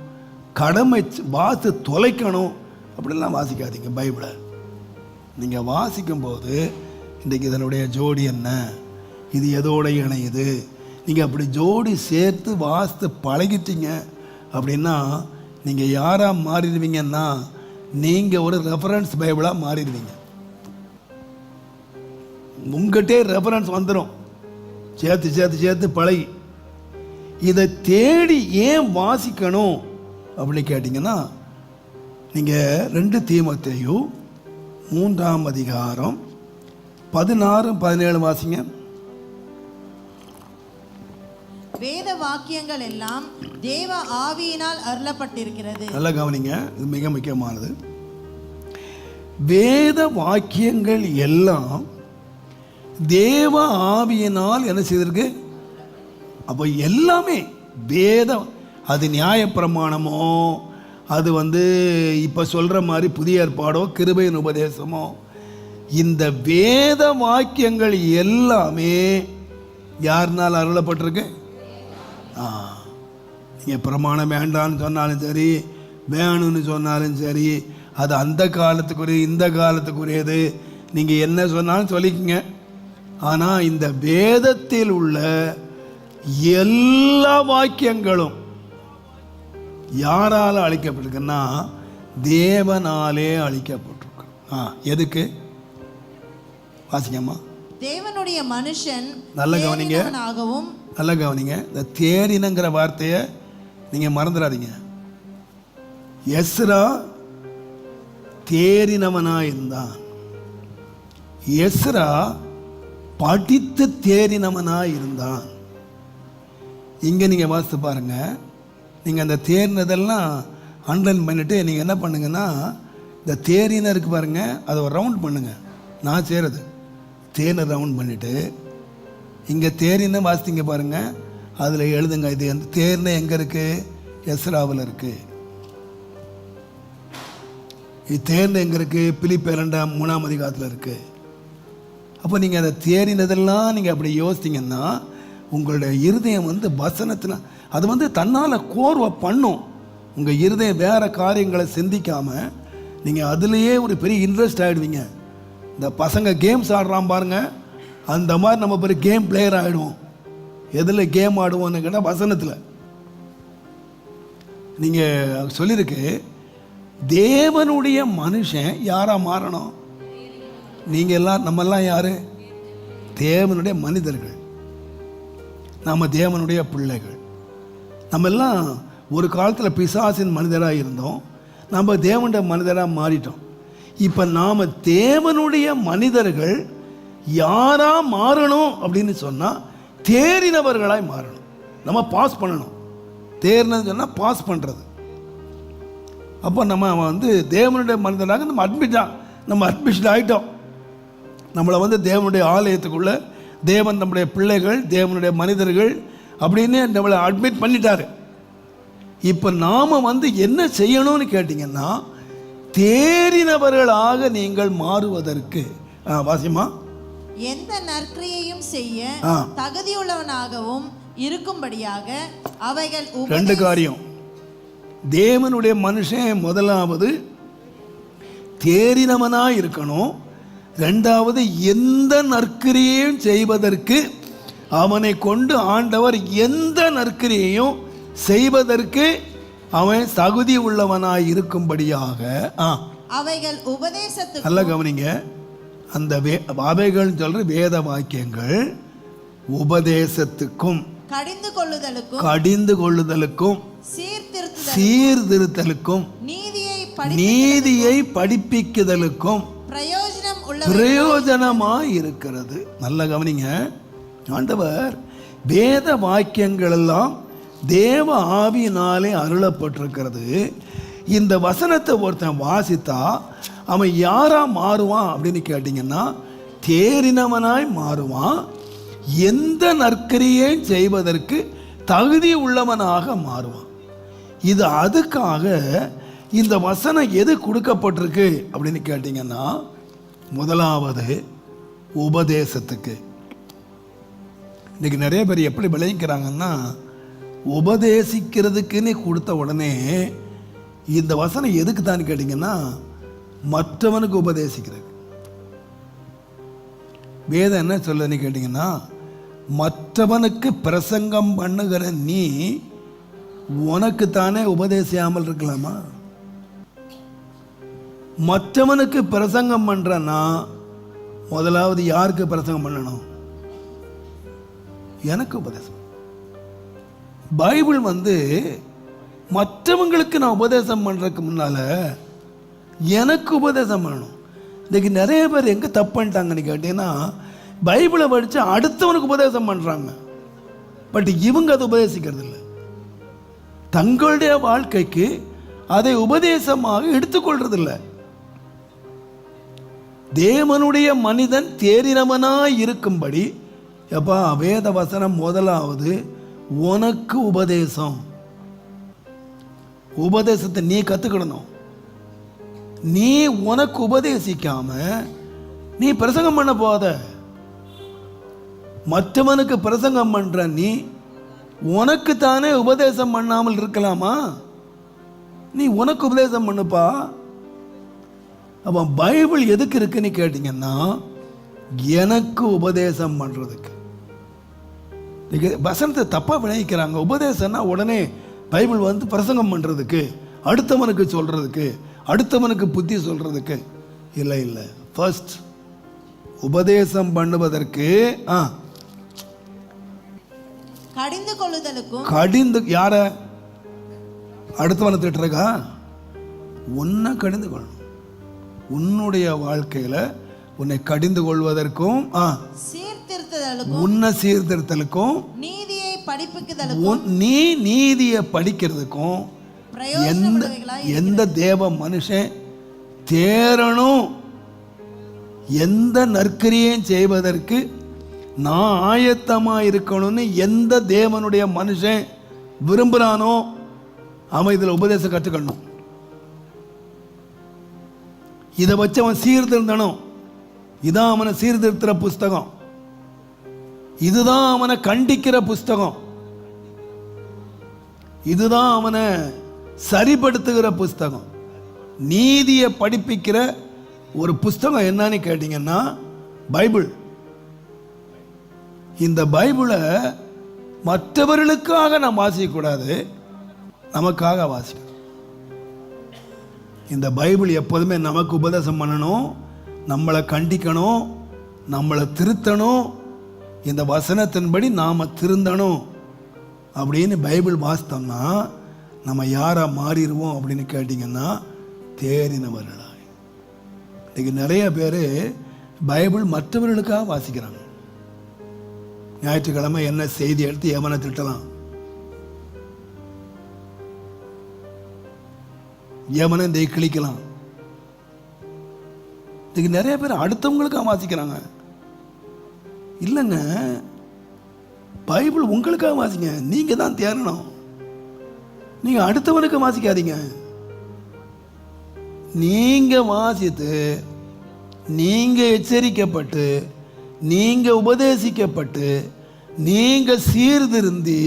கடமை வாசி தொலைக்கணும் அப்படிலாம் வாசிக்காதீங்க. பைபிளை நீங்கள் வாசிக்கும்போது இன்றைக்கு இதனுடைய ஜோடி என்ன, இது எதோட இணையுது, நீங்கள் அப்படி ஜோடி சேர்த்து வாசித்து பழகிட்டீங்க அப்படின்னா நீங்கள் யாராக மாறிடுவீங்கன்னா நீங்கள் ஒரு ரெஃபரன்ஸ் பைபிளாக மாறிடுவீங்க. உங்கள்கிட்டே ரெஃபரன்ஸ் வந்துடும். சேர்த்து சேர்த்து சேர்த்து பழகி இதை தேடி ஏன் வாசிக்கணும் அப்படின்னு கேட்டிங்கன்னா, நீங்கள் 2 தீமோத்தேயு 3ஆம் அதிகாரம் 16, 17 வாசிங்க. வேத வாக்கியங்கள் எல்லாம் தேவ ஆவியினால் அருளப்பட்டிருக்கிறது. நல்லா கவனிங்க, இது மிக முக்கியமானது. வேத வாக்கியங்கள் எல்லாம் தேவ ஆவியினால் என்ன செய்திருக்கு? அப்போ எல்லாமே வேதம், அது நியாயப்பிரமாணமோ, அது இப்போ சொல்கிற மாதிரி புதிய ஏற்பாடோ கிருபையின் உபதேசமோ, இந்த வேத வாக்கியங்கள் எல்லாமே யாருனால் அருளப்பட்டிருக்கு? நீங்கள் பிரமாணம் வேண்டான்னு சொன்னாலும் சரி, வேணும்னு சொன்னாலும் சரி, அது அந்த காலத்துக்குரிய இந்த காலத்துக்குரியது, நீங்கள் என்ன சொன்னாலும் சொல்லிக்கங்க. ஆனால் இந்த வேதத்தில் உள்ள எல்லா வாக்கியங்களும் யாரால் அளிக்கப்பட்டிருக்குன்னா தேவனாலே அளிக்கப்பட்டிருக்கு. எதுக்கு வாசிக்கம்மா? தேவனுடைய மனுஷன் நல்ல கவனிங்க, நல்ல கவனிங்க. இந்த தேடினங்கிற வார்த்தையை நீங்கள் மறந்துடாதீங்க. எஸ்ரா தேறினவனா இருந்தான். எஸ்ரா படித்து தேறினவனாய் இருந்தான். இங்கே நீங்கள் வாசித்து பாருங்கள். நீங்கள் அந்த தேர்னதெல்லாம் அண்டர்லைன் பண்ணிவிட்டு நீங்கள் என்ன பண்ணுங்கன்னா, இந்த தேரின இருக்கு பாருங்கள், அதை ஒரு ரவுண்ட் பண்ணுங்கள். நான் செய்கிறது தேனை ரவுண்ட் பண்ணிவிட்டு இங்கே தேரின வாசித்தீங்க பாருங்கள், அதில் எழுதுங்க. இது அந்த தேர்னை எங்கே இருக்குது? எஸ்ராவில் இருக்குது. இது தேர்னை எங்கே இருக்குது? பிலிப்பியர் 2:3 அதிகாரத்தில் இருக்குது. அப்போ நீங்கள் அதை தேறினதெல்லாம் நீங்கள் அப்படி யோசித்தீங்கன்னா உங்களுடைய இருதயம் வசனத்தில் அது தன்னால் கோர்வை பண்ணும். உங்கள் இருதயம் வேறு காரியங்களை சிந்திக்காமல் நீங்கள் அதுலேயே ஒரு பெரிய இன்ட்ரெஸ்ட் ஆகிடுவீங்க. இந்த பசங்க கேம்ஸ் ஆடுறான் பாருங்கள், அந்த மாதிரி நம்ம பெரிய கேம் பிளேயர் ஆகிடுவோம். எதில் கேம் ஆடுவோன்னு கேட்டால் வசனத்தில். நீங்கள் சொல்லியிருக்கு தேவனுடைய மனுஷன் யாராக மாறணும்? நீங்கள் எல்லாம் நம்மெல்லாம் யார்? தேவனுடைய மனிதர்கள். நாம் தேவனுடைய பிள்ளைகள். நம்ம எல்லாம் ஒரு காலத்தில் பிசாசின் மனிதராக இருந்தோம், நம்ம தேவனுடைய மனிதராக மாறிட்டோம். இப்போ நாம் தேவனுடைய மனிதர்கள் யாராக மாறணும் அப்படின்னு சொன்னால் தேறினவர்களாய் மாறணும். நம்ம பாஸ் பண்ணணும். தேர்னது சொன்னால் பாஸ் பண்ணுறது. அப்போ நம்ம தேவனுடைய மனிதராக நம்ம அட்மிஷன் ஆகிட்டோம். நம்மளை தேவனுடைய ஆலயத்துக்குள்ளே தேவன் நம்முடைய பிள்ளைகள், தேவனுடைய மனிதர்கள் அப்படின்னு நம்மளை அட்மிட் பண்ணிட்டாரு. இப்போ நாம் என்ன செய்யணும்னு கேட்டிங்கன்னா, தேறினவர்களாக நீங்கள் மாறுவதற்கு வாசிமா எந்த நற்கிரியையும் செய்ய தகுதியுள்ளவனாகவும் இருக்கும்படியாக அவைகள் 2 காரியம். தேவனுடைய மனுஷன் முதலாவது தேறினவனாக இருக்கணும். 2வது எந்த நற்கிரியையும் செய்வதற்கு அவனை கொண்டு ஆண்டவர் எந்த நற்கிரியையும் செய்வதற்கு அவன் தகுதி உள்ளவனாய் இருக்கும்படியாக அவைகள் உபதேசத்துக்கு. நல்ல கவனிங்க, அந்த அவைகள் சொல்ற வேத வாக்கியங்கள் உபதேசத்துக்கும் கடிந்து கொள்ளுதலுக்கும் சீர்திருத்தலுக்கும் நீதியை படிப்பிக்குதலுக்கும் பிரயோஜனமாய் இருக்கிறது. நல்ல கவனிங்க, ஆண்டவர் வேத வாக்கியங்கள் எல்லாம் தேவ ஆவியினாலே அருளப்பட்டிருக்கிறது. இந்த வசனத்தை ஒருத்தன் வாசித்தா அவன் யாரா மாறுவான் அப்படின்னு கேட்டிங்கன்னா, தேறினவனாய் மாறுவான். எந்த நற்கிரியை செய்வதற்கு தகுதி உள்ளவனாக மாறுவான். இது அதுக்காக இந்த வசனம் எது கொடுக்கப்பட்டிருக்கு அப்படின்னு கேட்டிங்கன்னா, முதலாவது உபதேசத்துக்கு. இன்றைக்கி நிறைய பேர் எப்படி விளைவிக்கிறாங்கன்னா, உபதேசிக்கிறதுக்குன்னு கொடுத்த உடனே இந்த வசனம் எதுக்கு தான் கேட்டிங்கன்னா, மற்றவனுக்கு உபதேசிக்கிறது. வேதம் என்ன சொல்லுன்னு கேட்டிங்கன்னா, மற்றவனுக்கு பிரசங்கம் பண்ணுகிற நீ உனக்குத்தானே உபதேசியாமல் இருக்கலாமா? மற்றவனுக்கு பிரசங்கம் பண்ணுறன்னா முதலாவது யாருக்கு பிரசங்கம் பண்ணணும்? எனக்கு உபதேசம். பைபிள் மற்றவங்களுக்கு நான் உபதேசம் பண்ணுறதுக்கு முன்னால் எனக்கு உபதேசம் பண்ணணும். இன்றைக்கி நிறைய பேர் எங்கே தப்பு பண்ணிட்டாங்கன்னு கேட்டிங்கன்னா, பைபிளை படித்து அடுத்தவனுக்கு உபதேசம் பண்ணுறாங்க. பட் இவங்க அதை உபதேசிக்கிறது இல்லை. தங்களுடைய வாழ்க்கைக்கு அதை உபதேசமாக எடுத்துக்கொள்றதில்லை. தேவனுடைய மனிதன் தேறினவனாய் இருக்கும்படி எப்பா வேத வசனம் முதலாவது உனக்கு உபதேசம். உபதேசத்தை நீ கற்றுக்கிடணும். நீ உனக்கு உபதேசிக்காம நீ பிரசங்கம் பண்ண போத. மற்றவனுக்கு பிரசங்கம் பண்ற நீ உனக்கு தானே உபதேசம் பண்ணாமல் இருக்கலாமா? நீ உனக்கு உபதேசம் பண்ணுப்பா. அப்போ பைபிள் எதுக்கு இருக்குன்னு கேட்டிங்கன்னா, எனக்கு உபதேசம் பண்ணுறதுக்கு. வசனத்தை தப்பாக விளைவிக்கிறாங்க. உபதேசம்னா உடனே பைபிள் பிரசங்கம் பண்ணுறதுக்கு, அடுத்தவனுக்கு சொல்கிறதுக்கு, அடுத்தவனுக்கு புத்தி சொல்கிறதுக்கு. இல்லை இல்லை, ஃபர்ஸ்ட் உபதேசம் பண்ணுவதற்கு கடிந்து கொள்ளுதலுக்கும். கடிந்து யார? அடுத்தவனை திட்டுறக்கா? உன்னை கடிந்து கொள்ளணும். உன்னுடைய வாழ்க்கையில் உன்னை கடிந்து கொள்வதற்கும் சீர்திருத்துதலுக்கும் உன்னை சீர்திருத்தலுக்கும் நீதியை படிப்புக்குதலுக்கும் நீ நீதியை படிக்கிறதுக்கும் எந்த தேவ மனுஷன் தேரணும், எந்த நற்கிரியையும் செய்வதற்கு நான் ஆயத்தமாக இருக்கணும்னு எந்த தேவனுடைய மனுஷன் விரும்புகிறானோ அவன் இதில் உபதேசம் கற்றுக்கணும். இதை வச்சு அவன் சீர்திருந்தனும். இதான் அவனை சீர்திருத்துற புஸ்தகம், இதுதான் அவனை கண்டிக்கிற புஸ்தகம், இதுதான் அவனை சரிப்படுத்துகிற புஸ்தகம். நீதியை படிப்பிக்கிற ஒரு புஸ்தகம் என்னன்னு கேட்டீங்கன்னா பைபிள். இந்த பைபிளை மற்றவர்களுக்காக நாம் வாசிக்கக்கூடாது, நமக்காக வாசிக்கணும். இந்த பைபிள் எப்போதுமே நமக்கு உபதேசம் பண்ணணும், நம்மளை கண்டிக்கணும், நம்மளை திருத்தணும், இந்த வசனத்தின்படி நாம் திருந்தணும். அப்படின்னு பைபிள் வாசித்தோம்னா நம்ம யாராக மாறிடுவோம் அப்படின்னு கேட்டிங்கன்னா தேறினவர்களாய். இன்றைக்கி நிறைய பேர் பைபிள் மற்றவர்களுக்காக வாசிக்கிறாங்க. ஞாயிற்றுக்கிழமை என்ன செய்தி எடுத்து எவனை திட்டலாம், எவனை இந்த கிழிக்கலாம். இதுக்கு நிறைய பேர் அடுத்தவங்களுக்காக வாசிக்கிறாங்க. இல்லைங்க, பைபிள் உங்களுக்காக வாசிங்க, நீங்க தான் தேரணும். நீங்க அடுத்தவனுக்கு வாசிக்காதீங்க. நீங்க வாசித்து, நீங்க எச்சரிக்கப்பட்டு, நீங்க உபதேசிக்கப்பட்டு, நீங்க சீர்திருந்தி,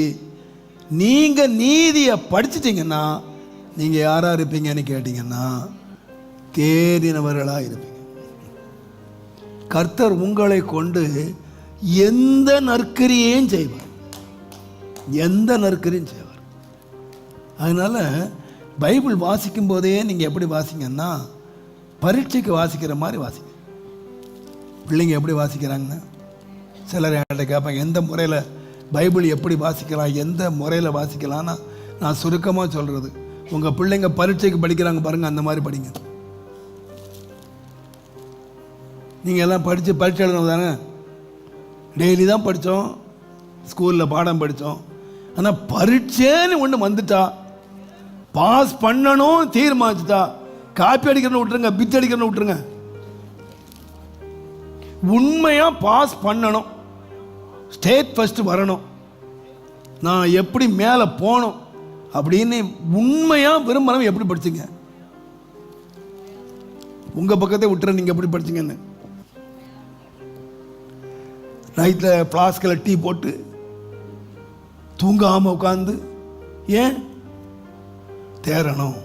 நீங்க நீதியை படிச்சிட்டீங்கன்னா நீங்க யாரா இருப்பீங்கன்னு கேட்டீங்கன்னா தேறினவர்களா இருப்பீங்க. கர்த்தர் உங்களை கொண்டு எந்த நற்கிரியையும் செய்வார், எந்த நற்கிரியும் செய்வார். அதனால பைபிள் வாசிக்கும் போதே நீங்க எப்படி வாசிங்கன்னா பரீட்சைக்கு வாசிக்கிற மாதிரி வாசிங்க. பிள்ளைங்க எப்படி வாசிக்கிறாங்கன்னு சிலர் என்கிட்ட கேட்பாங்க, எந்த முறையில் பைபிள் எப்படி வாசிக்கலாம், எந்த முறையில் வாசிக்கலாம்னா நான் சுருக்கமாக சொல்கிறது, உங்கள் பிள்ளைங்க பரீட்சைக்கு படிக்கிறாங்க பாருங்கள், அந்த மாதிரி படிங்க. நீங்கள் எல்லாம் படித்து பரீட்சை எழுதணும் தானே, டெய்லி தான் படித்தோம், ஸ்கூலில் பாடம் படித்தோம். ஆனால் பரீட்சைன்னு ஒன்று வந்துட்டா, பாஸ் பண்ணணும் தீர்மானிச்சுட்டா, காப்பி அடிக்கிறன்னு விட்டுருங்க, பிட் அடிக்கிறன்னு விட்டுருங்க. உண்மையாக பாஸ் பண்ணணும், ஸ்டேட் ஃபர்ஸ்ட் வரணும், நான் எப்படி மேலே போகணும் அப்படின்னு உண்மையாக விரும்பணும். எப்படி படிச்சிங்க? உங்கள் பக்கத்தை விட்டுற, நீங்கள் எப்படி படிச்சிங்கன்னு. நைட்டில் ஃப்ளாஸ்கில் டீ போட்டு தூங்காமல் உட்காந்து, ஏன் தேரணும்,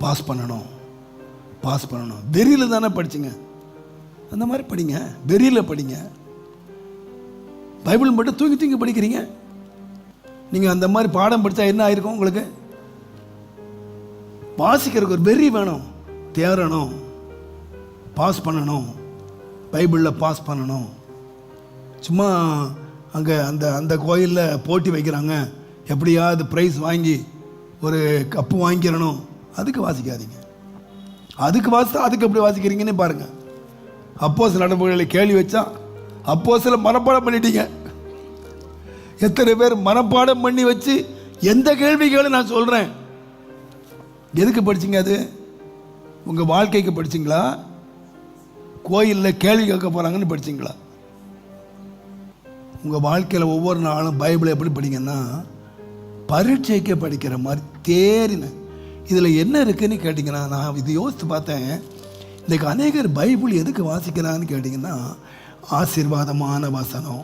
பாஸ் பண்ணணும், பாஸ் பண்ணணும். வெறியில் தானே படிச்சிங்க, அந்த மாதிரி படிங்க, வெறியில் படிங்க. பைபிள் மட்டும் தூங்கி தூங்கி படிக்கிறீங்க. நீங்கள் அந்த மாதிரி பாடம் படித்தா என்ன ஆயிருக்கும்? உங்களுக்கு வாசிக்கிறதுக்கு ஒரு வெறி வேணும், தேரணும், பாஸ் பண்ணணும், பைபிளில் பாஸ் பண்ணணும். சும்மா அங்கே அந்த அந்த கோயிலில் போட்டி வைக்கிறாங்க, எப்படியாவது ப்ரைஸ் வாங்கி ஒரு கப்பு வாங்கிக்கிறணும், அதுக்கு வாசிக்காதீங்க. அதுக்கு வாசித்தா அதுக்கு எப்படி வாசிக்கிறீங்கன்னு பாருங்கள். அப்போஸ்தலர் நடவடிக்கைகளை கேள்வி வச்சா அப்போஸ்தலர் மனப்பாடம் பண்ணிட்டீங்க. எத்தனை பேர் மனப்பாடம் பண்ணி வச்சு எந்த கேள்விகளும் நான் சொல்கிறேன், எதுக்கு படிச்சிங்க? அது உங்கள் வாழ்க்கைக்கு படிச்சிங்களா, கோயிலில் கேள்வி கேட்க போகிறாங்கன்னு படிச்சிங்களா? உங்கள் வாழ்க்கையில் ஒவ்வொரு நாளும் பைபிளை எப்படி படிங்கன்னா பரீட்சைக்கு படிக்கிற மாதிரி தேறின. இதில் என்ன இருக்குதுன்னு கேட்டிங்கன்னா, நான் இது யோசித்து பார்த்தேன். இன்றைக்கு அநேகர் பைபிள் எதுக்கு வாசிக்கிறான்னு கேட்டிங்கன்னா, ஆசீர்வாதமான வசனம்,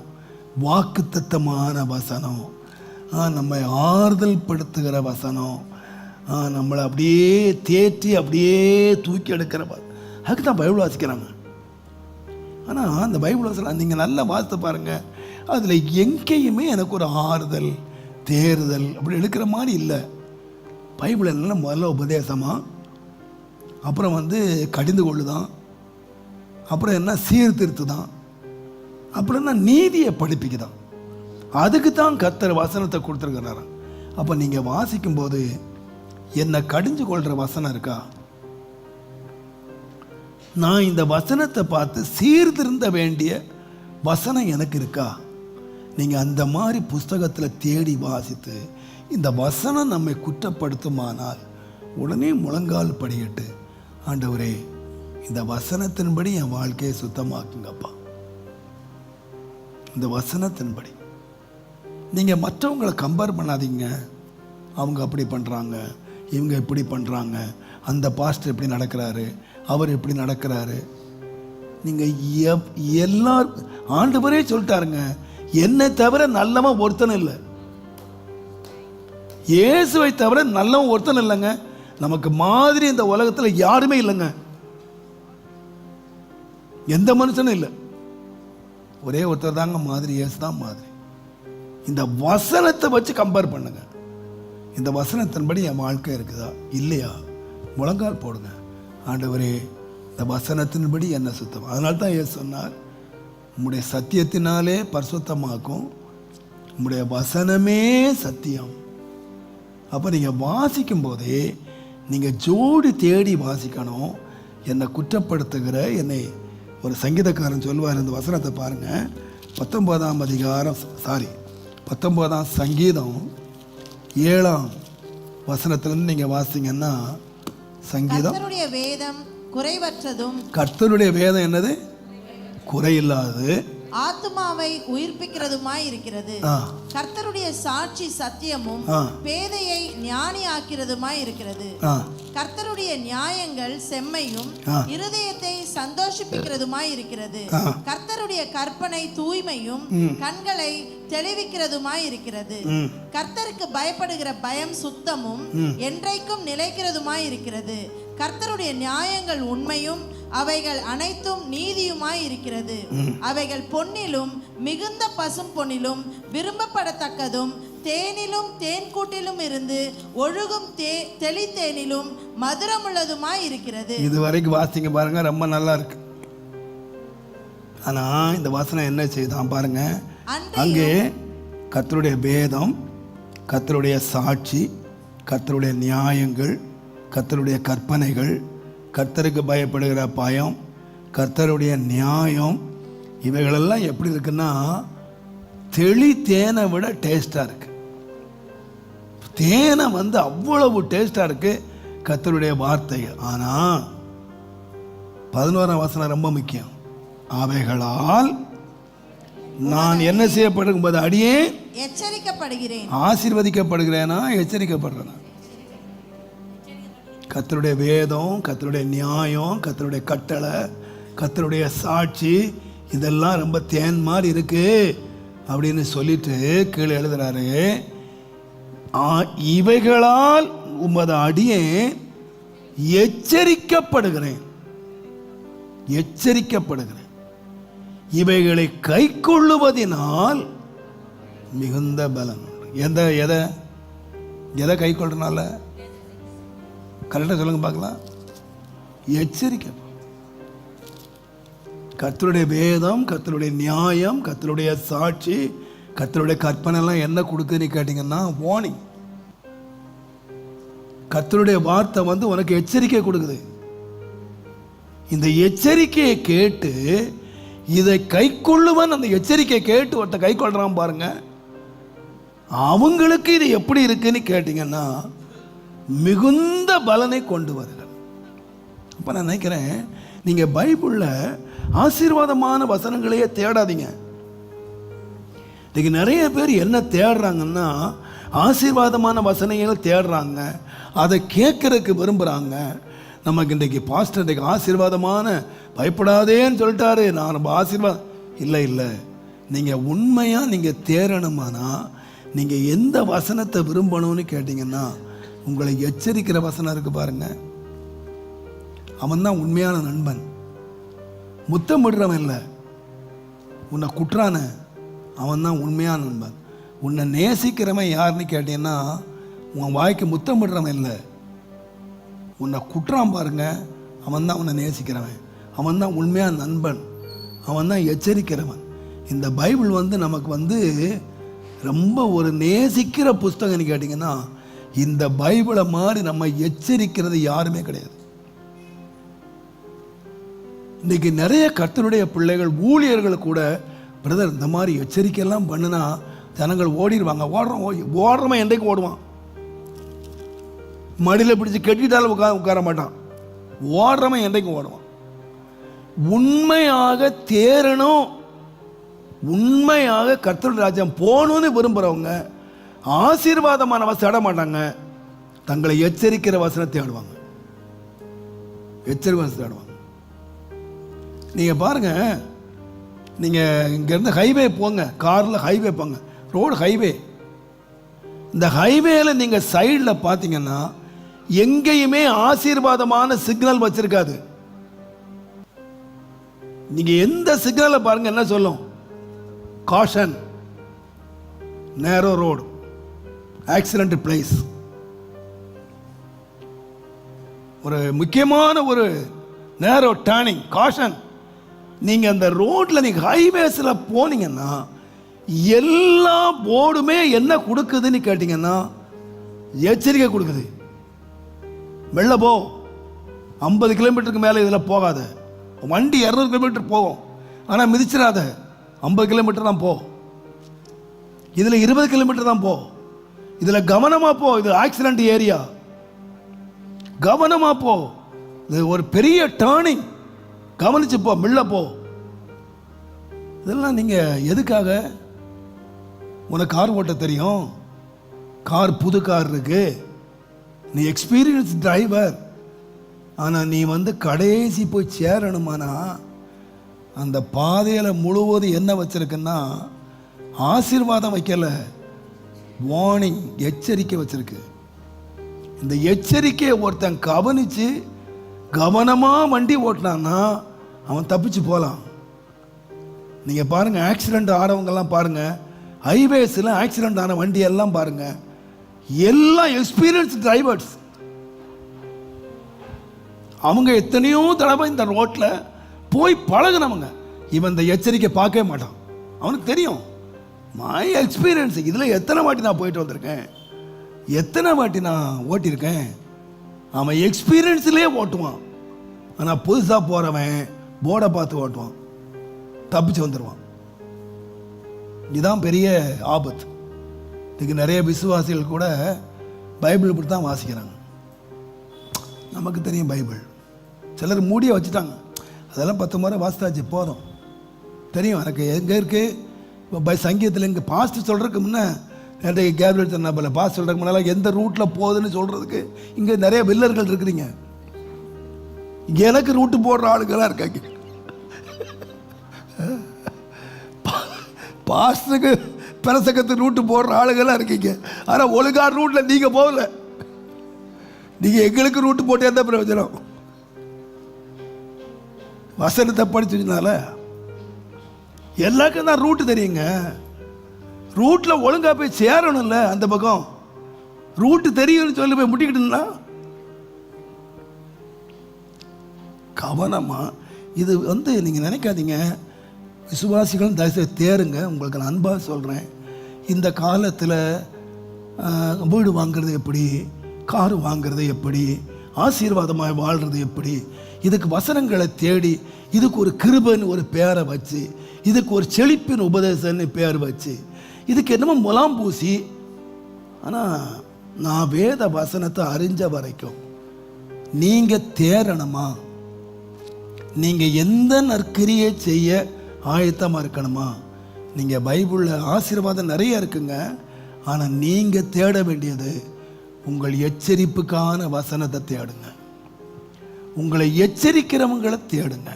வாக்குத்தத்தமான வசனம், நம்மை ஆறுதல் படுத்துகிற வசனம், நம்மளை அப்படியே தேற்றி அப்படியே தூக்கி எடுக்கிற அதுக்கு தான் பைபிள் வாசிக்கிறாங்க. ஆனால் அந்த பைபிள் வசனம் நீங்கள் நல்லா வாசித்து பாருங்கள், அதில் எங்கேயுமே எனக்கு ஒரு ஆறுதல் தேறுதல் அப்படி எடுக்கிற மாதிரி இல்லை. பைபிள் என்ன முதல்ல உபதேசமாக, அப்புறம் கடிந்து கொள்ளுதான், அப்புறம் என்ன சீர்திருத்து தான், அப்புறம் என்ன நீதியை படிப்பிக்குதான். அதுக்கு தான் கர்த்தர் வசனத்தை கொடுத்துருக்கிறாரு. அப்போ நீங்கள் வாசிக்கும்போது என்னை கடிஞ்சு கொள்கிற வசனம் இருக்கா, நான் இந்த வசனத்தை பார்த்து சீர்திருந்த வேண்டிய வசனம் எனக்கு இருக்கா? நீங்கள் அந்த மாதிரி புஸ்தகத்தில் தேடி வாசித்து இந்த வசனம் நம்மை குற்றப்படுத்துமானால் உடனே முழங்கால் படியிட்டு, ஆண்டவரே இந்த வசனத்தின்படி என் வாழ்க்கையை சுத்தமாக்குங்கப்பா. இந்த வசனத்தின்படி நீங்கள் மற்றவங்களை கம்பேர் பண்ணாதீங்க. அவங்க அப்படி பண்ணுறாங்க, இவங்க இப்படி பண்ணுறாங்க, அந்த பாஸ்டர் எப்படி நடக்கிறாரு, அவர் எப்படி நடக்கிறாரு. நீங்கள் எல்லாரும் ஆண்டவரே சொல்லிட்டாருங்க, என்னை தவிர நல்லவன் ஒருத்தன் இல்லை, இயேசுவை தவிர நல்லவன் ஒருத்தன் இல்லைங்க. நமக்கு மாதிரி இந்த உலகத்தில் யாருமே இல்லைங்க, எந்த மனுஷனும் இல்லை. ஒரே ஒருத்தர் தாங்க மாதிரி, இயேசு தான் மாதிரி. இந்த வசனத்தை வச்சு கம்பேர் பண்ணுங்க. இந்த வசனத்தின்படி என் வாழ்க்கை இருக்குதா இல்லையா? முழங்கால் போடுங்க, ஆண்டவரே இந்த வசனத்தின்படி என்ன சுத்தம். அதனால தான் இயேசு சொன்னார், உம்முடைய சத்தியத்தினாலே பரிசுத்தமாக்கும், உம்முடைய வசனமே சத்தியம். அப்போ நீங்கள் வாசிக்கும் போதே நீங்கள் ஜோடி தேடி வாசிக்கணும். என்னை குற்றப்படுத்துகிற என்னை ஒரு சங்கீதக்காரன் சொல்வார், இந்த வசனத்தை பாருங்கள், 19ஆம் சங்கீதம் 7ஆம் வசனத்திலிருந்து நீங்கள் வாசிங்கன்னா, சங்கீதம் கர்த்தருடைய வேதம் குறைவற்றதும், கர்த்தருடைய வேதம் என்னது? குறையில்லாது, ஆத்துமாவை உயிர்ப்பிக்கிறதுமாய் இருக்கிறது. கர்த்தருடைய சாட்சி சத்தியமும், பேதையை ஞானி ஆக்கிறதுமாய் இருக்கிறது. கர்த்தருடைய நியாயங்கள் செம்மையும், இருதயத்தை சந்தோஷிப்பிக்கிறதுமாய் இருக்கிறது. கர்த்தருடைய கற்பனை தூய்மையும், கண்களை தெளிவிக்கிறதுமாய் இருக்கிறது. கர்த்தருக்கு பயப்படுகிற பயம் சுத்தமும், என்றைக்கும் நிலைக்கிறதுமாய் இருக்கிறது. கர்த்தருடைய நியாயங்கள் உண்மையும், அவைகள் அனைத்தும் நீதியுமாய் இருக்கிறது. அவைகள் பொன்னிலும் மிகுந்த பசும் பொன்னிலும் விரும்பப்படத்தக்கதும், தேனிலும் தேன்கூட்டிலும் இருந்து ஒழுகும் தெளித்தேனிலும் மதுரமுள்ளதுமாய் இருக்கிறது. இதுவரைக்கும் வாசிங்க பாருங்க, ரொம்ப நல்லா இருக்கு. ஆனா இந்த வசனம் என்ன செய்தான் பாருங்க, அங்கே கர்த்தருடைய வேதம், கர்த்தருடைய சாட்சி, கர்த்தருடைய நியாயங்கள், கர்த்தருடைய கற்பனைகள், கர்த்தருக்கு பயப்படுகிற பயம், கர்த்தருடைய நியாயம், இவைகளெல்லாம் எப்படி இருக்குன்னா தெளி தேனை விட டேஸ்டாக இருக்கு. தேனை அவ்வளவு டேஸ்டாக இருக்கு கர்த்தருடைய வார்த்தை. ஆனால் 11ஆம் வசனம் ரொம்ப முக்கியம். அவைகளால் நான் என்ன செய்யப்படும்போது அடியே எச்சரிக்கப்படுகிறேன். ஆசீர்வதிக்கப்படுகிறேனா எச்சரிக்கப்படுறேனா? கர்த்தருடைய வேதம், கர்த்தருடைய நியாயம், கர்த்தருடைய கட்டளை, கர்த்தருடைய சாட்சி, இதெல்லாம் ரொம்ப தேன் மாதிரி இருக்கு அப்படின்னு சொல்லிட்டு கீழே எழுதுறாரு, இவைகளால் உமது அடியே எச்சரிக்கப்படுகிறேன், எச்சரிக்கப்படுகிறேன். இவைகளை கை கொள்ளுவதினால் மிகுந்த பலன். எதை கை கொள்றதுனால? கரெக்டாக சொல்லுங்க பார்க்கலாம். எச்சரிக்கை. கர்த்தருடைய வேதம், கர்த்தருடைய நியாயம், கர்த்தருடைய சாட்சி, கர்த்தருடைய கற்பனை எல்லாம் என்ன கொடுக்குதுன்னு கேட்டீங்கன்னா வார்னிங். கர்த்தருடைய வார்த்தை உனக்கு எச்சரிக்கை கொடுக்குது. இந்த எச்சரிக்கையை கேட்டு இதை கை கொள்ளுவன், அந்த எச்சரிக்கையை கேட்டு ஒருத்த கை கொள்றான் பாருங்க, அவங்களுக்கு இது எப்படி இருக்குன்னு கேட்டீங்கன்னா மிகுந்த பலனை கொண்டு வருகிறது. அப்போ நான் நினைக்கிறேன், நீங்கள் பைபிளில் ஆசீர்வாதமான வசனங்களையே தேடாதீங்க. இன்னைக்கு நிறைய பேர் என்ன தேடுறாங்கன்னா ஆசீர்வாதமான வசனங்களை தேடுறாங்க, அதை கேட்கறதுக்கு விரும்புகிறாங்க. நமக்கு இன்றைக்கு பாஸ்டர் இன்றைக்கு ஆசீர்வாதமான பயப்படாதேன்னு சொல்லிட்டாரு, நான் ரொம்ப ஆசீர்வாதம் இல்லை. நீங்கள் உண்மையாக நீங்கள் தேடணுமானா நீங்கள் எந்த வசனத்தை விரும்பணும்னு கேட்டிங்கன்னா உங்களை எச்சரிக்கிற வசனம் இருக்கு பாருங்க, அவன் தான் உண்மையான நண்பன். முத்தமிடுறவன் இல்லை, உன்னை குற்றான அவன் தான் உண்மையான நண்பன். உன்னை நேசிக்கிறவன் யாருன்னு கேட்டீங்கன்னா உன் வாய்க்கு முத்தமிடுறவன் இல்லை, உன்னை குற்றான் பாருங்க, அவன் தான் உன்னை நேசிக்கிறவன், அவன் தான் உண்மையான நண்பன், அவன் தான் எச்சரிக்கிறவன். இந்த பைபிள் நமக்கு ரொம்ப ஒரு நேசிக்கிற புஸ்தகம்னு கேட்டிங்கன்னா இந்த பைபிளை மாதிரி நம்ம எச்சரிக்கிறது யாருமே கிடையாது. இன்னைக்கு நிறைய கர்த்தருடைய பிள்ளைகள் ஊழியர்கள் கூட பிரதர் இந்த மாதிரி எச்சரிக்கையெல்லாம் பண்ணுனா ஜனங்கள் ஓடிடுவாங்க. ஓடுறவன் என்றைக்கு ஓடுவான்? மடியில் பிடிச்சி கட்டிட்டாலும் உட்கார மாட்டான். ஓடுறவன் என்றைக்கும் ஓடுவான். உண்மையாக தேரணும், உண்மையாக கர்த்தருடைய ராஜ்யம் போகணும்னு விரும்புகிறவங்க ஆசீர்வாதமான வசனம் ஆட மாட்டாங்க, தங்களை எச்சரிக்கிற வசனத்தை ஆடுவாங்க. எச்சரிக்கை வசனத்தை ஆடுவாங்க. நீங்கள் பாருங்க, நீங்கள் இங்கேருந்து ஹைவே போங்க, காரில் ஹைவே போங்க, ரோடு ஹைவே. இந்த ஹைவேல நீங்கள் சைடில் பார்த்தீங்கன்னா எங்கேயுமே ஆசீர்வாதமான சிக்னல் வச்சிருக்காது. நீங்க எந்த சிக்னலை பாருங்க என்ன சொல்லும்? காஷன், நேரோ ரோடு, ஆக்சிடென்ட் பிளேஸ். ஒரு முக்கியமான ஒரு நேரோ டர்னிங், காஷன். நீங்க அந்த ரோட்ல நீங்க ஹைவேஸ்ல போனீங்கன்னா எல்லா போர்டுமே என்ன கொடுக்குதுன்னு கேட்டீங்கன்னா எச்சரிக்கை கொடுக்குது. வெளில போ, 50 கிலோமீட்டருக்கு மேலே இதில் போகாத. வண்டி 200 கிலோமீட்டர் போகும், ஆனால் மிதிச்சிடாத. 50 கிலோமீட்டர் தான் போ, இதில் 20 கிலோமீட்டர் தான் போ, இதில் கவனமாக போ, இது ஆக்சிடென்ட் ஏரியா, கவனமாக போ, இது ஒரு பெரிய டேர்னிங், கவனிச்சு போ, மில்ல போ. இதெல்லாம் நீங்கள் எதுக்காக? உனக்கு கார் ஓட்ட தெரியும், கார் புது கார் இருக்கு, நீ எக்ஸ்பீரியன்ஸ் டிரைவர். ஆனால் நீ கடைசி போய் சேரணுமானா அந்த பாதையில் முழுவதும் என்ன வச்சிருக்குன்னா ஆசீர்வாதம் வைக்கல, வார்னிங், எச்சரிக்கை வச்சிருக்கு. இந்த எச்சரிக்கையை ஒருத்தன் கவனிச்சு கவனமாக வண்டி ஓட்டினான்னா அவன் தப்பிச்சு போகலாம். நீங்கள் பாருங்கள், ஆக்சிடெண்ட் ஆனவங்கெல்லாம் பாருங்கள், ஹைவேஸில் ஆக்சிடெண்ட் ஆன வண்டி எல்லாம் பாருங்கள், எல்லாம் எக்ஸ்பீரியன்ஸ் டிரைவர்ஸ். அவங்க எத்தனையோ தடவை இந்த ரோட்டில் போய் பழகினவங்க. இவன் இந்த எச்சரிக்கை பார்க்கவே மாட்டான். அவனுக்கு தெரியும், மை எக்ஸ்பீரியன்ஸ், இதில் எத்தனை வாட்டி நான் போயிட்டு வந்திருக்கேன், எத்தனை வாட்டி நான் ஓட்டியிருக்கேன். அவன் எக்ஸ்பீரியன்ஸ்லேயே ஓட்டுவான். ஆனால் புதுசாக போகிறவன் போர்டை பார்த்து ஓட்டுவான், தப்பிச்சு வந்துடுவான். இதுதான் பெரிய ஆபத்து. இதுக்கு நிறைய விசுவாசிகள் கூட பைபிள் இப்படி தான் வாசிக்கிறாங்க. நமக்கு தெரியும் பைபிள், சிலர் மூடியே வச்சுட்டாங்க, அதெல்லாம் 10 முறை வாசித்தாச்சு போதும், தெரியும் எனக்கு எங்கே இருக்குது. இப்போ சங்கீதத்தில் இங்கே பாஸ்ட் சொல்கிறதுக்கு முன்னே நிறைய கேப்லெட் சொன்ன போல, பாஸ்ட் சொல்கிறதுக்கு முன்னால் எந்த ரூட்டில் போகுதுன்னு சொல்கிறதுக்கு இங்கே நிறைய வில்லர்கள் இருக்கிறீங்க. எனக்கு ரூட்டு போடுற ஆளுங்கெல்லாம் இருக்காங்க. பாஸ்டுக்கு பிரசங்கத்து ரூட்டு போடுற ஆளுங்கெல்லாம் இருக்கீங்க. ஆனால் ஒழுங்கா ரூட்டில் நீங்கள் போகல. நீங்கள் எங்களுக்கு ரூட்டு போட்டு எந்த பிரயோஜனம்? வசனத்தை படிச்சதுனால எல்லாருக்கும் தான் ரூட்டு தெரியுங்க. ரூட்டில் ஒழுங்காக போய் சேரணும்ல. அந்த பக்கம் ரூட்டு தெரியும்னு சொல்லி போய் முட்டிக்கிட்டுனா கவனமா. இது நீங்கள் நினைக்காதீங்க, விசுவாசிகளும் தயவுசெய்து தேருங்க. உங்களுக்கு நான் அன்பாக சொல்கிறேன், இந்த காலத்தில் வீடு வாங்கிறது எப்படி, காரு வாங்கிறது எப்படி, ஆசீர்வாதமாக வாழ்கிறது எப்படி, இதுக்கு வசனங்களை தேடி இதுக்கு ஒரு கிருபைன்னு ஒரு பேரை வச்சு, இதுக்கு ஒரு செழிப்பின் உபதேசன்னு பேர் வச்சு, இதுக்கு என்னமோ முலாம் பூசி. ஆனால் நான் வேத வசனத்தை அறிஞ்ச வரைக்கும் நீங்கள் தேரணுமா, நீங்கள் எந்த நற்கிரியை செய்ய ஆயத்தமாக இருக்கணுமா? நீங்கள் பைபிளில் ஆசீர்வாதம் நிறைய இருக்குங்க. ஆனால் நீங்கள் தேட வேண்டியது உங்கள் எச்சரிப்புக்கான வசனத்தை தேடுங்க. உங்களை எச்சரிக்கிறவங்களை தேடுங்க.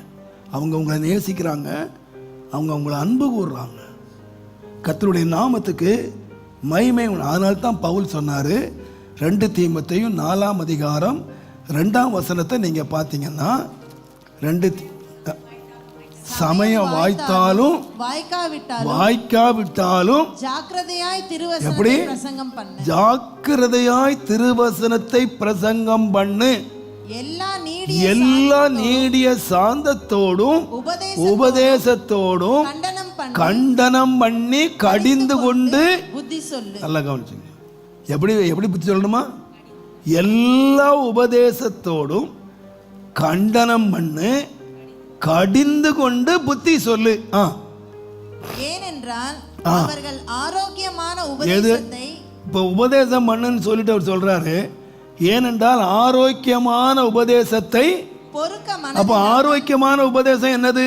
அவங்க உங்களை நேசிக்கிறாங்க, அவங்க உங்களை அன்பு கூறுறாங்க. கர்த்தருடைய நாமத்துக்கு மகிமை. அதனால தான் பவுல் சொன்னார், 2 தீமோத்தேயு 4ஆம் அதிகாரம் 2ஆம் வசனத்தை நீங்கள் பார்த்தீங்கன்னா, 2 சமயம் வாய்த்தாலும் வாய்க்காவிட்டாலும் ஜாக்கிரதையாய் திருவசனத்தை பிரசங்கம் பண்ணு. எல்லா நீடிய சாந்தத்தோடும் உபதேசத்தோடும் கண்டனம் பண்ணி கடிந்து கொண்டு புத்தி சொல்லு. நல்லா கவனிச்சுங்க, எப்படி புத்தி சொல்லணுமா? எல்லா உபதேசத்தோடும் கண்டனம் பண்ணு, கடிந்து கொண்டு புத்தி சொல்லு. ஏனென்றால் அவர்கள் ஆரோக்கியமான உபதேசத்தை, இப்போ உபதேசம் பண்ணுன்னு சொல்லிட்டு அவர் சொல்றாரு. ஏனென்றால் ஆரோக்கியமான உபதேசத்தை பொறுக்க அப்ப ஆரோக்கியமான உபதேசம் என்னது?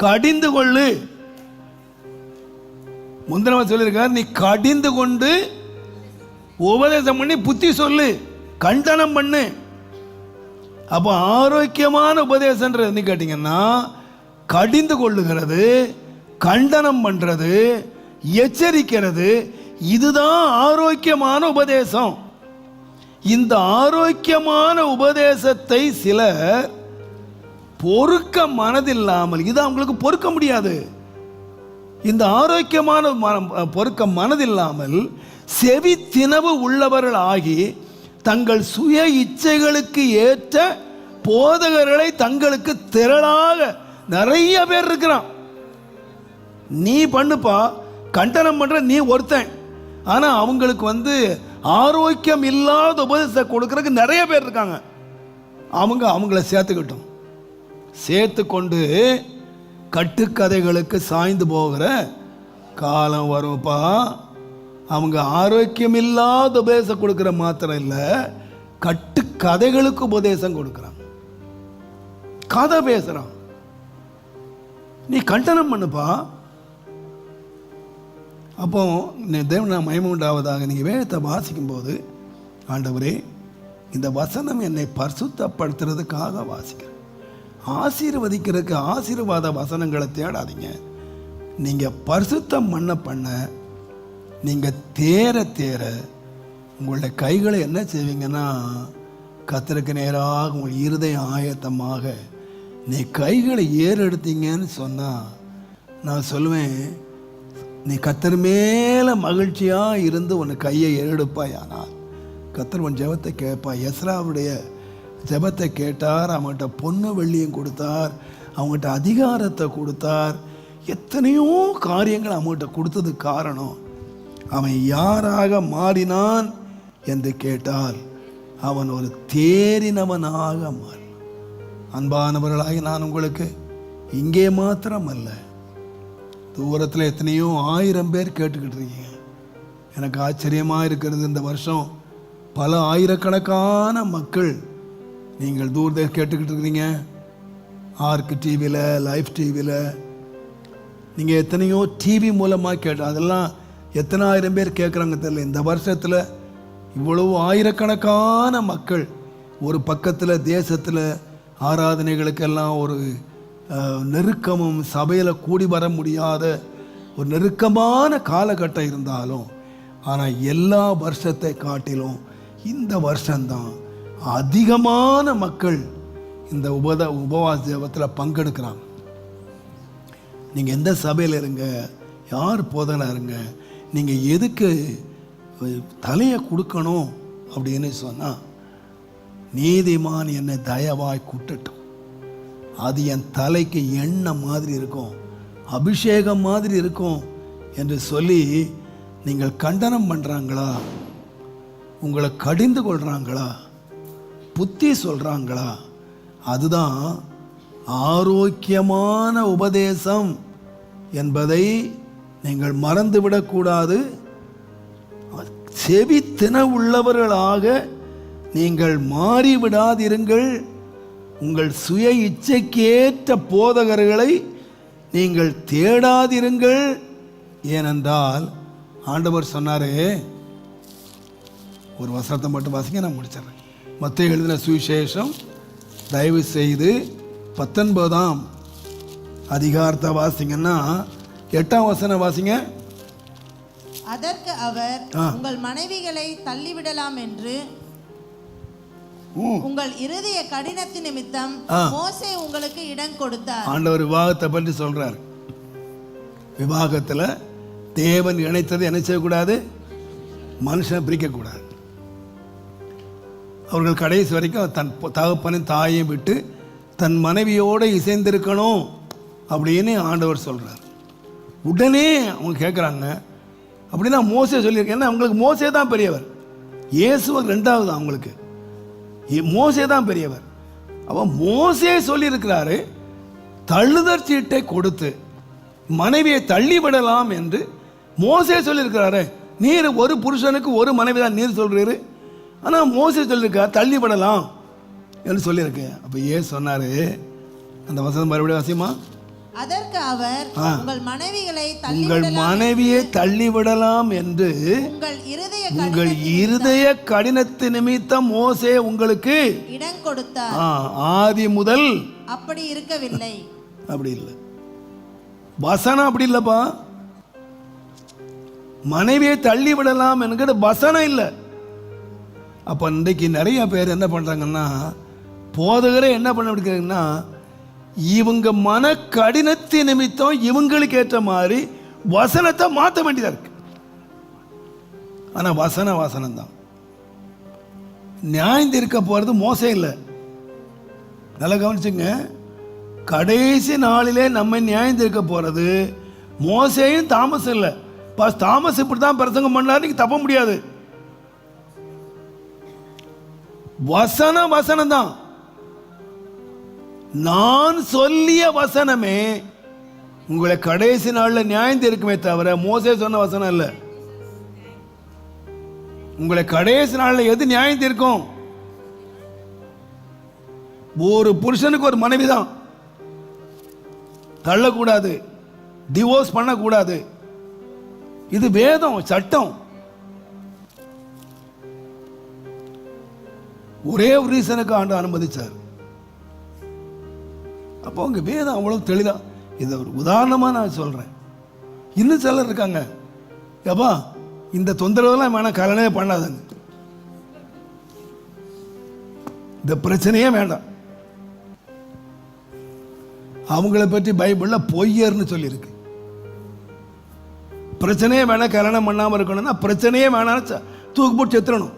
கடிந்து கொள்ளு. முந்திரவன் சொல்லியிருக்காரு, நீ கடிந்து கொண்டு உபதேசம் பண்ணி புத்தி சொல்லு, கண்டனம் பண்ணு. அப்போ ஆரோக்கியமான உபதேசன்றது கேட்டீங்கன்னா கடிந்து கொள்ளுகிறது, கண்டனம் பண்றது, எச்சரிக்கிறது, இதுதான் ஆரோக்கியமான உபதேசம். இந்த ஆரோக்கியமான உபதேசத்தை சிலர் பொறுக்க மனதில்லாமல், இது அவங்களுக்கு பொறுக்க முடியாது. இந்த ஆரோக்கியமான பொறுக்க மனதில்லாமல் செவி தினவு உள்ளவர்கள் ஆகி தங்கள் சுய இச்சைகளுக்கு ஏற்ற போதகர்களை தங்களுக்கு திரளாக நிறைய பேர் இருக்கிறான். நீ பண்ணுப்பா, கண்டனம் பண்ற நீ ஒருத்தன். ஆனா அவங்களுக்கு ஆரோக்கியம் இல்லாத உபதேசம் கொடுக்கறதுக்கு நிறைய பேர் இருக்காங்க. அவங்கள சேர்த்துக்கிட்டோம். சேர்த்து கொண்டு கட்டுக்கதைகளுக்கு சாய்ந்து போகிற காலம் வரும்ப்பா. அவங்க ஆரோக்கியம் இல்லாத உபதேசம் கொடுக்கிற மாத்திரம் இல்லை, கட்டுக்கதைகளுக்கு உபதேசம் கொடுக்குறாங்க. கதை பேசுறான். நீ கண்டனம் பண்ணுப்பா. அப்போ தேவனா மகிமை உண்டாவதாக. நீங்கள் வேதத்தை வாசிக்கும் போது, ஆண்டவரே இந்த வசனம் என்னை பரிசுத்தப்படுத்துறதுக்காக வாசிக்கிறேன், ஆசீர்வதிக்கிறதுக்கு ஆசீர்வாத வசனங்களை தேடாதீங்க. நீங்கள் பரிசுத்தம் பண்ண நீங்கள் தேர தேர உங்களுடைய கைகளை என்ன செய்வீங்கன்னா, கர்த்தருக்கு நேராக உங்கள் இருதயம் ஆயத்தமாக நீ கைகளை ஏறெடுத்தீங்கன்னு சொன்னால், நான் சொல்லுவேன், நீ கர்த்தர் மேலே மகிழ்ச்சியாக இருந்து உன்னை கையை ஏறெடுப்பாய். ஆனால் கர்த்தர் உன் ஜெபத்தை கேட்பாய். எஸ்ராவுடைய ஜெபத்தை கேட்டார். அவங்ககிட்ட பொண்ணு வெள்ளியும் கொடுத்தார், அவங்ககிட்ட அதிகாரத்தை கொடுத்தார், எத்தனையோ காரியங்கள் அவங்ககிட்ட கொடுத்ததுக்கு காரணம் அவன் யாராக மாறினான் என்று கேட்டால் அவன் ஒரு தேறினவனாக மாறினான். அன்பானவர்களாகி நான் உங்களுக்கு இங்கே மாத்திரம் அல்ல, தூரத்தில் எத்தனையோ 1000 பேர் கேட்டுக்கிட்டு இருக்கீங்க. எனக்கு ஆச்சரியமாக இருக்கிறது, இந்த வருஷம் பல ஆயிரக்கணக்கான மக்கள் நீங்கள் தூரத்தில் கேட்டுக்கிட்டு இருக்கிறீங்க. ஆர்க் டிவியில், லைஃப் டிவியில், நீங்கள் எத்தனையோ டிவி மூலமாக கேட்ட, அதெல்லாம் எத்தனை ஆயிரம் பேர் கேட்குறாங்க தெரியல. இந்த வருஷத்தில் இவ்வளவு ஆயிரக்கணக்கான மக்கள் ஒரு பக்கத்தில் தேசத்தில் ஆராதனைகளுக்கெல்லாம் ஒரு நெருக்கமும், சபையில் கூடி வர முடியாத ஒரு நெருக்கமான காலகட்டம் இருந்தாலும், ஆனால் எல்லா வருஷத்தை காட்டிலும் இந்த வருஷம்தான் அதிகமான மக்கள் இந்த உபவாச ஜெபத்தில் பங்கெடுக்கிறாங்க. நீங்கள் எந்த சபையில் இருங்க, யார் போதனை இருங்க, நீங்கள் எதுக்கு தலையை கொடுக்கணும் அப்படின்னு சொன்னால், நீதிமான் என்னை தயவாய் கூட்டட்டும், அது என் தலைக்கு எண்ணெய் மாதிரி இருக்கும், அபிஷேகம் மாதிரி இருக்கும் என்று சொல்லி நீங்கள் கண்டனம் பண்ணுறாங்களா, உங்களை கடிந்து கொள்கிறாங்களா, புத்தி சொல்கிறாங்களா, அதுதான் ஆரோக்கியமான உபதேசம் என்பதை நீங்கள் மறந்துவிடக்கூடாது. செவி தின உள்ளவர்களாக நீங்கள் மாறிவிடாதிருங்கள். உங்கள் சுய இச்சைக்கேற்ற போதகர்களை நீங்கள் தேடாதிருங்கள். ஏனென்றால் ஆண்டவர் சொன்னாரே, ஒரு வசனத்தை மட்டும் வாசிங்க, நான் முடிச்சிடறேன். மத்தேயு எழுதின சுவிசேஷம் தயவு செய்து 19ஆம் அதிகாரத்தை வாசிங்கன்னா 8ஆம் வசனம் வாசிங்க. அதற்கு அவர், உங்கள் மனைவிகளை தள்ளிவிடலாம் என்று உங்கள் இருதய கடினத்தின் நிமித்தம் மோசே உங்களுக்கு இடம் கொடுத்தார். ஆண்டவர் விவாகத்தை பற்றி சொல்றார். விவாகத்தில் தேவன் இணைத்ததை என்ன செய்யக்கூடாது, மனுஷன் பிரிக்கக்கூடாது. அவர்கள் கடைசி வரைக்கும் தன் தகப்பனின் தாயையும் விட்டு தன் மனைவியோடு இசைந்திருக்கணும் அப்படின்னு ஆண்டவர் சொல்றார். உடனே அவங்க கேட்குறாங்க, அப்படின்னா மோசே சொல்லியிருக்கேன். ஏன்னா அவங்களுக்கு மோசே தான் பெரியவர், இயேசுவ 2வது, அவங்களுக்கு மோசே தான் பெரியவர். அவன் மோசே சொல்லியிருக்கிறாரு, தள்ளுதற் சீட்டை கொடுத்து மனைவியை தள்ளி விடலாம் என்று மோசே சொல்லியிருக்கிறாரு. நீர் ஒரு புருஷனுக்கு ஒரு மனைவி தான் நீர் சொல்றீரு, ஆனால் மோசே சொல்லியிருக்கார் தள்ளி விடலாம் என்று சொல்லியிருக்கு. அப்போ ஏன் சொன்னாரு? அந்த வசனம் மறுபடியும் வாசிமா. அதற்கு அவர், உங்கள் மனைவியை தள்ளிவிடலாம் என்று உங்கள் இருதய கடினத்து நிமித்தம் மோசே உங்களுக்கு இடம் கொடுத்தார். ஆதி முதல் அப்படி இருக்கவில்லை. அப்படி இல்லை, வசனம் அப்படி இல்லப்பா. மனைவியை தள்ளி விடலாம் என்கிற வசனம் இல்லை. அப்ப இன்றைக்கு நிறைய பேர் என்ன பண்றாங்கன்னா, போதகரே என்ன பண்ண முடியுங்கன்னா, இவங்க மன கடினத்தை நிமித்தம் இவங்களுக்கு ஏற்ற மாதிரி வசனத்தை மாற்ற வேண்டியதா இருக்கு. ஆனா வசனம் தான். நியாயம் தீர்க்க போறது மோசே இல்லை. நல்லா கவனிச்சுங்க, கடைசி நாளிலே நம்ம நியாயம் தீர்க்க போறது மோசேயும் தாமஸ் இல்லை. தாமஸ் இப்படி தான் பிரசங்கம் பண்ணாரு, நீங்க தப்ப முடியாது. வசனம் தான். நான் சொல்லிய வசனமே உங்களை கடைசி நாள்ல நியாயம் தீர்க்குமே தவிர மோசே சொன்ன வசனம் இல்ல. உங்களை கடைசி நாள்ல எது நியாயம் தீர்க்கும்? ஒரு புருஷனுக்கு ஒரு மனைவி தான். தள்ளக்கூடாது, டிவோர்ஸ் பண்ணக்கூடாது. இது வேதம், சட்டம். ஒரே ஒரு ரீசனுக்கு ஆண்டு அனுமதிச்சார். அப்போ அவங்க வேதம் அவ்வளவு தெளிதா. இதை ஒரு உதாரணமா நான் சொல்றேன். இன்னும் சிலர் இருக்காங்க, ஏப்பா இந்த தொந்தரவுலாம் வேணாம், கல்யாணமே பண்ணாதுங்க, இந்த பிரச்சனையே வேண்டாம். அவங்கள பற்றி பைபிள்ல பொய்யர்னு சொல்லியிருக்கு. பிரச்சனையே வேணாம், கல்யாணம் பண்ணாமல் இருக்கணும்னா பிரச்சனையே வேணாம், தூக்கு போட்டு செத்துறணும்.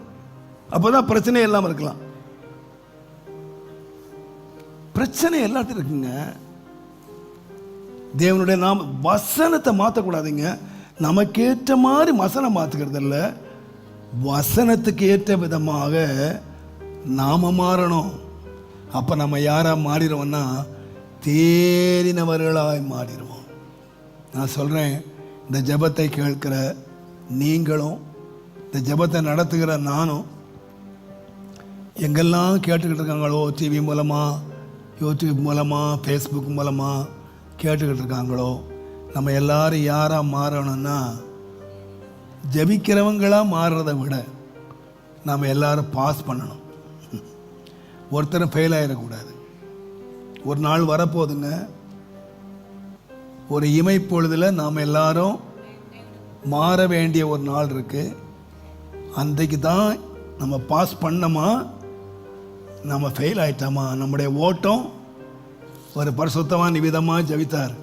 அப்போதான் பிரச்சனையே இல்லாமல் இருக்கலாம். பிரச்சனை எல்லாத்தையும் இருக்குங்க. தேவனுடைய நாம வசனத்தை மாற்றக்கூடாதுங்க. நமக்கேற்ற மாதிரி வசனம் மாற்றுக்கிறது இல்லை, வசனத்துக்கு ஏற்ற விதமாக நாம மாறணும். அப்போ நம்ம யாராக மாறிடுவோம்னா தேறினவர்களாய் மாறிடுவோம். நான் சொல்கிறேன், இந்த ஜெபத்தை கேட்கிற நீங்களும் இந்த ஜெபத்தை நடத்துகிற நானும் எங்கெல்லாம் கேட்டுக்கிட்டு இருக்காங்களோ, டிவி மூலமாக, யூடியூப் மூலமாக, ஃபேஸ்புக் மூலமாக கேட்டுக்கிட்டு இருக்காங்களோ, நம்ம எல்லாரும் யாராக மாறணும்னா ஜெபிக்கிறவங்களாக மாறுறதை விட நாம் எல்லாரும் பாஸ் பண்ணணும். ஒருத்தரும் ஃபெயில் ஆகிடக்கூடாது. ஒரு நாள் வரப்போகுதுங்க, ஒரு இமைப்பொழுதில் நாம் எல்லாரும் மாற வேண்டிய ஒரு நாள் இருக்கு. அன்றைக்கு தான் நம்ம பாஸ் பண்ணோமா, நம்ம ஃபெயில் ஆயிட்டோமா. நம்முடைய ஓட்டம் ஒரு பரிசுத்தமான விதமாக ஜெபித்தார்.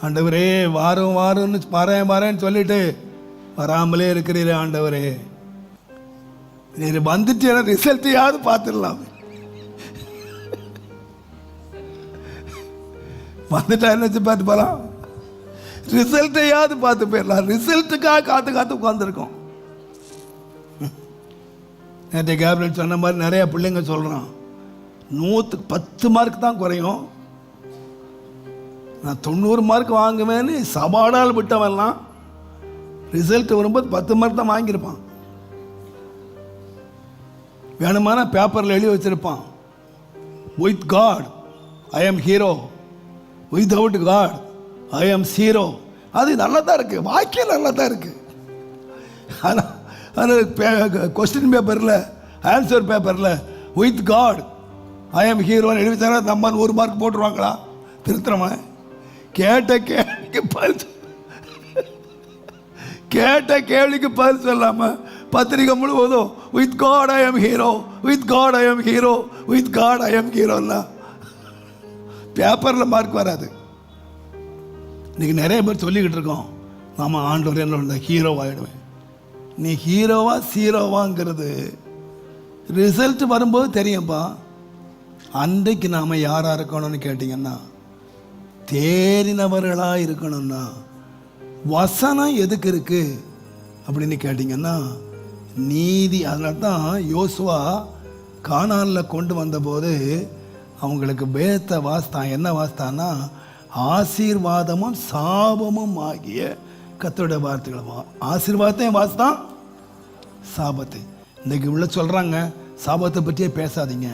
ஆண்டவரே வாரம் வாரம்னு வரேன்னு சொல்லிட்டு வராமலே இருக்கிறீரே ஆண்டவரே, நீர் வந்துட்டு எனக்கு ரிசல்ட்டையாவது பார்த்துடலாம். வந்துட்டா என்ன பார்த்து போகலாம், ரிசல்ட்டையாவது பார்த்து போயிடலாம். ரிசல்ட்டுக்காக காத்து உட்காந்துருக்கோம். நேற்று கேப்ரல் சொன்ன மாதிரி நிறைய பிள்ளைங்க சொல்கிறான், 100க்கு 10 மார்க் தான் குறையும், நான் 90 மார்க் வாங்குவேன்னு சவாடால் விட்டவெல்லாம் ரிசல்ட் வரும்போது 10 மார்க் தான் வாங்கியிருப்பான். வேணுமான பேப்பரில் எழுதி வச்சிருப்பான், with God I am hero, without God I am zero. அது நல்லா தான் இருக்கு, வாக்கியம் நல்லா தான் இருக்கு. ஆனால் கொஸ்டின் பேப்பரில், ஆன்சர் பேப்பரில் வித் காட் ஐ எம் ஹீரோன்னு எழுதி தர நம்ம 1 மார்க் போட்டுருவாங்களா? திருத்தரமா? கேட்ட கேள்விக்கு பதில் சொல்லாமல் பத்திரிகை முழுவதும் with God I am hero, with God I am hero, with God I am ஹீரோன்னா பேப்பரில் மார்க் வராது. இன்னைக்கு நிறைய பேர் சொல்லிக்கிட்டு இருக்கோம், நாம ஆண்டவர் என்ன ஹீரோ ஆகிடுவேன். நீ ஹீரோவா சீரோவாங்கிறது ரிசல்ட் வரும்போது தெரியும்பா. அன்றைக்கு நாம் யாராக இருக்கணும்னு கேட்டிங்கன்னா, தேறினவர்களாக இருக்கணும்னா வசனம் எதுக்கு இருக்கு அப்படின்னு கேட்டிங்கன்னா நீதி. அதனால தான் யோசுவா கானானில் கொண்டு வந்தபோது அவங்களுக்கு வேதத்தை வாசித்தான். என்ன வாசித்தான்னா, ஆசீர்வாதமும் சாபமும் ஆகிய கர்த்தருடைய வார்த்தைகள். ஆசீர்வாதத்தையும் வாசித்தான், சாபத்தை. இன்னைக்கு உள்ள சொல்கிறாங்க, சாபத்தை பற்றியே பேசாதீங்க,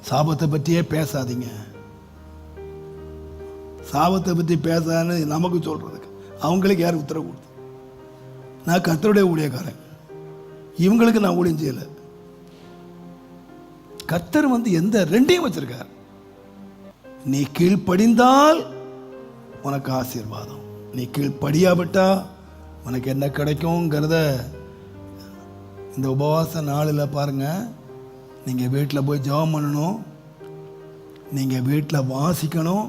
சாபத்தை பற்றியே பேசாதீங்க. சாபத்தை பற்றி பேசான்னு நமக்கு சொல்கிறதுக்கு அவங்களுக்கு யார் உத்தரவு கொடுத்து? நான் கர்த்தருடைய ஊழியக்காரன், இவங்களுக்கு நான் ஊழியம் செய்யலை. கர்த்தர் எந்த ரெண்டையும் வச்சிருக்கார். நீ கீழ்ப்படிந்தால் உனக்கு ஆசீர்வாதம், நீ கீழ்ப்படியாவிட்டா உனக்கு என்ன கிடைக்குங்கிறத இந்த உபவாச நாளில் பாருங்க. நீங்கள் வீட்டில் போய் ஜெபம் பண்ணணும், நீங்கள் வீட்டில் வாசிக்கணும்,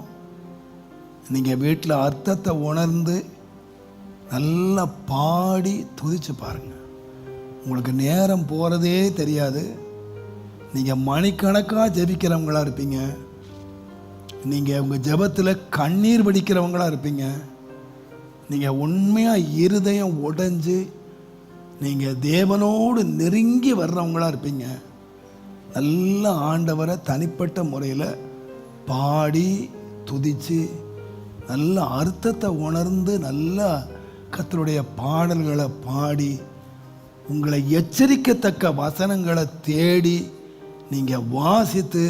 நீங்கள் வீட்டில் அர்த்தத்தை உணர்ந்து நல்லா பாடி துதிச்சு பாருங்க. உங்களுக்கு நேரம் போகிறதே தெரியாது. நீங்கள் மணிக்கணக்காக ஜெபிக்கிறவங்களா இருப்பீங்க. நீங்கள் உங்கள் ஜெபத்தில் கண்ணீர் வடிக்கிறவங்களா இருப்பீங்க. நீங்கள் உண்மையாக இருதயம் உடைஞ்சு நீங்கள் தேவனோடு நெருங்கி வர்றவங்களா இருப்பீங்க. நல்ல ஆண்டவரை தனிப்பட்ட முறையில் பாடி துதித்து நல்ல அர்த்தத்தை உணர்ந்து நல்ல கர்த்தருடைய பாடல்களை பாடி உங்களை எச்சரிக்கத்தக்க வசனங்களை தேடி நீங்கள் வாசித்து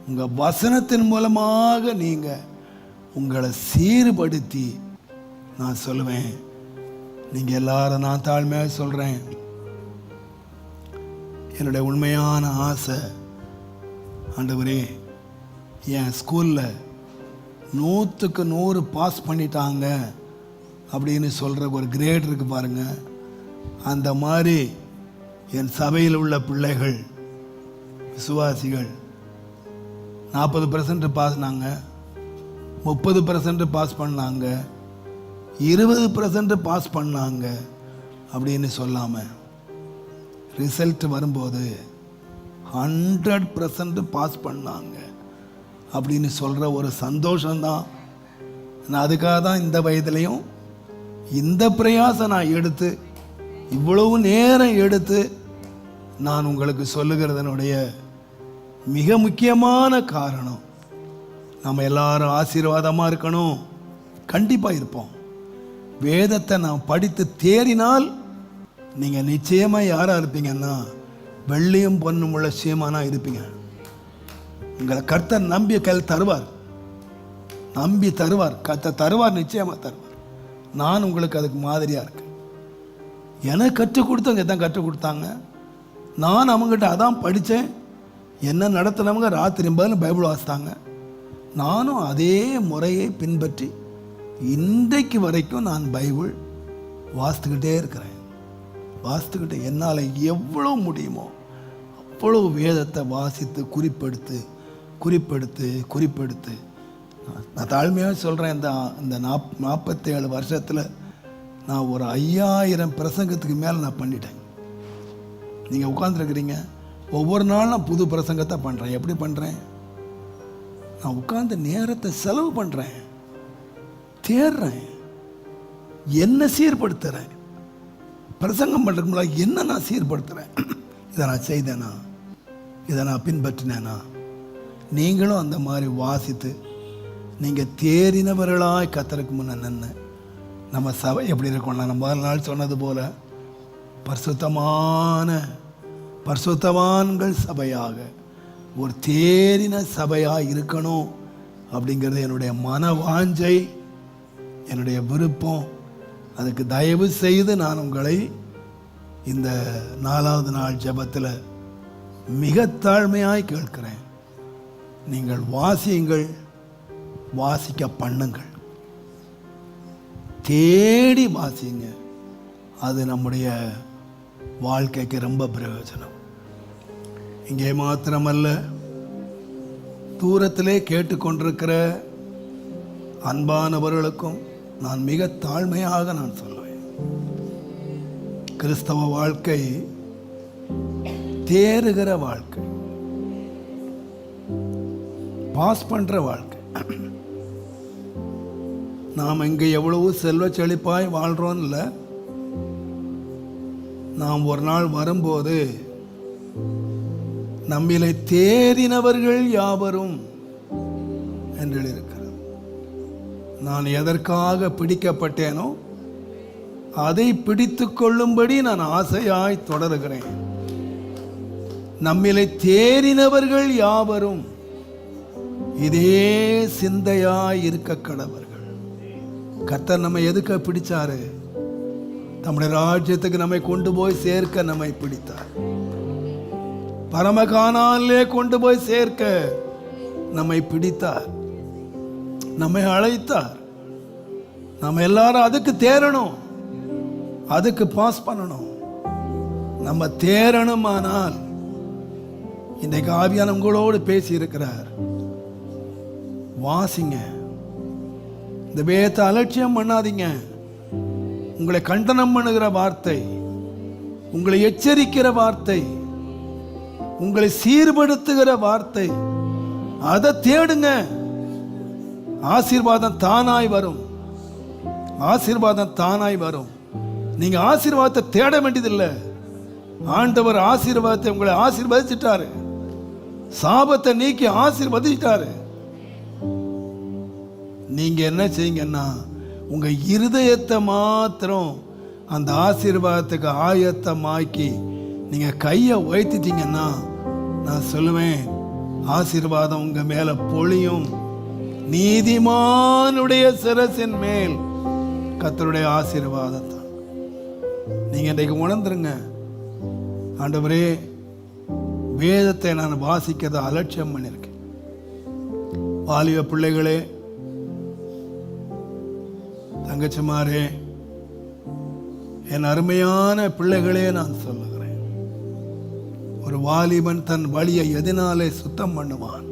உங்கள் வசனத்தின் மூலமாக நீங்கள் உங்களை சீர்படுத்தி, நான் சொல்லுவேன், நீங்கள் எல்லாரும், நான் தாழ்மையாக சொல்கிறேன், என்னுடைய உண்மையான ஆசை, ஆண்டவரே என் ஸ்கூலில் 100க்கு 100 பாஸ் பண்ணிட்டாங்க அப்படின்னு சொல்கிற ஒரு கிரேட் இருக்கு பாருங்க, அந்த மாதிரி என் சபையில் உள்ள பிள்ளைகள் விசுவாசிகள் 40% பாஸ்னாங்க, 30% பாஸ் பண்ணாங்க, 20% பாஸ் பண்ணாங்க அப்படின்னு சொல்லாமல் ரிசல்ட் வரும்போது 100% பாஸ் பண்ணாங்க அப்படின்னு சொல்கிற ஒரு சந்தோஷம்தான். நான் அதுக்காக தான் இந்த வயதுலையும் இந்த பிரயாசம் நான் எடுத்து இவ்வளவு நேரம் எடுத்து நான் உங்களுக்கு சொல்லுகிறதனுடைய மிக முக்கியமான காரணம், நம்ம எல்லாரும் ஆசீர்வாதமாக இருக்கணும். கண்டிப்பாக இருப்போம். வேதத்தை நான் படித்து தேறினால் நீங்கள் நிச்சயமாக யாராக இருப்பீங்கன்னா வெள்ளியும் பொன்னும் உள்ள சீமானா இருப்பீங்க. உங்களை கர்த்தர் நம்பி கையில் தருவார், நம்பி தருவார், கர்த்தர் தருவார், நிச்சயமாக தருவார். நான் உங்களுக்கு அதுக்கு மாதிரியாக இருக்கேன். எனக்கு கற்றுக் கொடுத்தவங்க தான் கற்றுக் கொடுத்தாங்க. நான் அவங்ககிட்ட அதான் படித்தேன். என்ன நடத்தினவங்க ராத்திரி பதில் பைபிள் வாசித்தாங்க. நானும் அதே முறையை பின்பற்றி இன்றைக்கு வரைக்கும் நான் பைபிள் வாசித்துக்கிட்டே இருக்கிறேன். வாசித்துக்கிட்டே என்னால் எவ்வளோ முடியுமோ அவ்வளோ வேதத்தை வாசித்து குறிப்பெடுத்து குறிப்பெடுத்து குறிப்பெடுத்து நான் தாழ்மையாக சொல்கிறேன். இந்த 47 வருஷத்தில் நான் ஒரு 5000 பிரசங்கத்துக்கு மேலே நான் பண்ணிட்டேன். நீங்கள் உட்காந்துருக்கிறீங்க, ஒவ்வொரு நாளும் நான் புது பிரசங்கத்தை பண்ணுறேன். எப்படி பண்ணுறேன்? நான் உட்காந்து நேரத்தை செலவு பண்ணுறேன், தேடுறேன், என்ன சீர்படுத்துகிறேன். பிரசங்கம் பண்ணுறதுக்கு முன்னாடி என்ன நான் சீர்படுத்துகிறேன், இதை நான் செய்தேனா, இதை நான் பின்பற்றினேனா. நீங்களும் அந்த மாதிரி வாசித்து நீங்கள் தேறினவர்களாய் கர்த்தருக்கு முன்ன நின்று நம்ம சபை எப்படி இருக்கோம்னா, நம்ம முதல் நாள் சொன்னது போல் பரிசுத்தவான்கள் சபையாக ஒரு தேறின சபையாக இருக்கணும் அப்படிங்கிறது என்னுடைய மன வாஞ்சை, என்னுடைய விருப்பம். அதுக்கு தயவு செய்து நான் உங்களை இந்த 4வது நாள் ஜெபத்தில் மிக தாழ்மையாய் கேட்கிறேன். நீங்கள் வாசியுங்கள், வாசிக்க பண்ணுங்கள், தேடி வாசிங்க. அது நம்முடைய வாழ்க்கைக்கு ரொம்ப பிரயோஜனம். இங்கே மாத்திரமல்ல, தூரத்திலே கேட்டுக்கொண்டிருக்கிற அன்பானவர்களுக்கும் நான் மிக தாழ்மையாக நான் சொல்லுவேன், கிறிஸ்தவ வாழ்க்கை தேறுகிற வாழ்க்கை, பாஸ் பண்ற வாழ்க்கை. நாம் இங்கே எவ்வளவு செல்வ செழிப்பாய் வாழ்றோம் இல்லை, நாம் ஒரு நாள் வரும்போது நம்மிலே தேறினவர்கள் யாவரும் என்று எழுதியிருக்கிறது. நான் எதற்காக பிடிக்கப்பட்டேனோ அதை பிடித்து கொள்ளும்படி நான் ஆசையாய் தொடருகிறேன். நம்மிலே தேறினவர்கள் யாவரும் இதே சிந்தையாய் இருக்க கடவர்கள். கர்த்தர் நம்மை எதுக்க பிடிச்சாரு? நம்முடைய ராஜ்யத்துக்கு நம்மை கொண்டு போய் சேர்க்க நம்மை பிடித்தார். பரமகானாலே கொண்டு போய் சேர்க்க நம்மை பிடித்தார், நம்மை அழைத்தார். நம்ம எல்லாரும் அதுக்கு தேரணும், அதுக்கு பாஸ் பண்ணணும். நம்ம தேரணுமானால் இன்றைக்கு ஆவியான உங்களோடு பேசி இருக்கிறார். வாசிங்க, இந்த வேதத்தை அலட்சியம் பண்ணாதீங்க. உங்களை கண்டனம் பண்ணுகிற வார்த்தை, உங்களை எச்சரிக்கிற வார்த்தை, உங்களை சீர்படுத்துகிற வார்த்தை, அதை தேடுங்க. ஆசீர்வாதம் தானாய் வரும், ஆசீர்வாதம் தானாய் வரும். நீங்க ஆசீர்வாதத்தை தேட வேண்டியதில்லை. ஆண்டவர் ஆசீர்வாதத்தை உங்களை ஆசீர்வதிச்சிட்டாரு, சாபத்தை நீக்கி ஆசீர்வதிச்சிட்டாரு. நீங்க என்ன செய்யுங்கன்னா உங்க இருதயத்தை மாத்திரம் அந்த ஆசீர்வாதத்துக்கு ஆயத்தமாக்கி நீங்க கையை உயர்த்திட்டீங்கன்னா நான் சொல்லுவேன், ஆசீர்வாதம் உங்க மேல பொழியும். நீதிமானுடைய சிரசின் மேல் கர்த்தருடைய ஆசீர்வாதம் தான். நீங்க இன்றைக்கு உணர்ந்துருங்க, ஆண்டவரே வேதத்தை நான் வாசிக்கிறத அலட்சியம் பண்ணியிருக்கேன். வாலிப பிள்ளைகளே, தங்கச்சிமாரே, என் அருமையான பிள்ளைகளே, நான் சொல்லுகிறேன், ஒரு வாலிபன் தன் வழியை எதனாலே சுத்தம் பண்ணுவான்?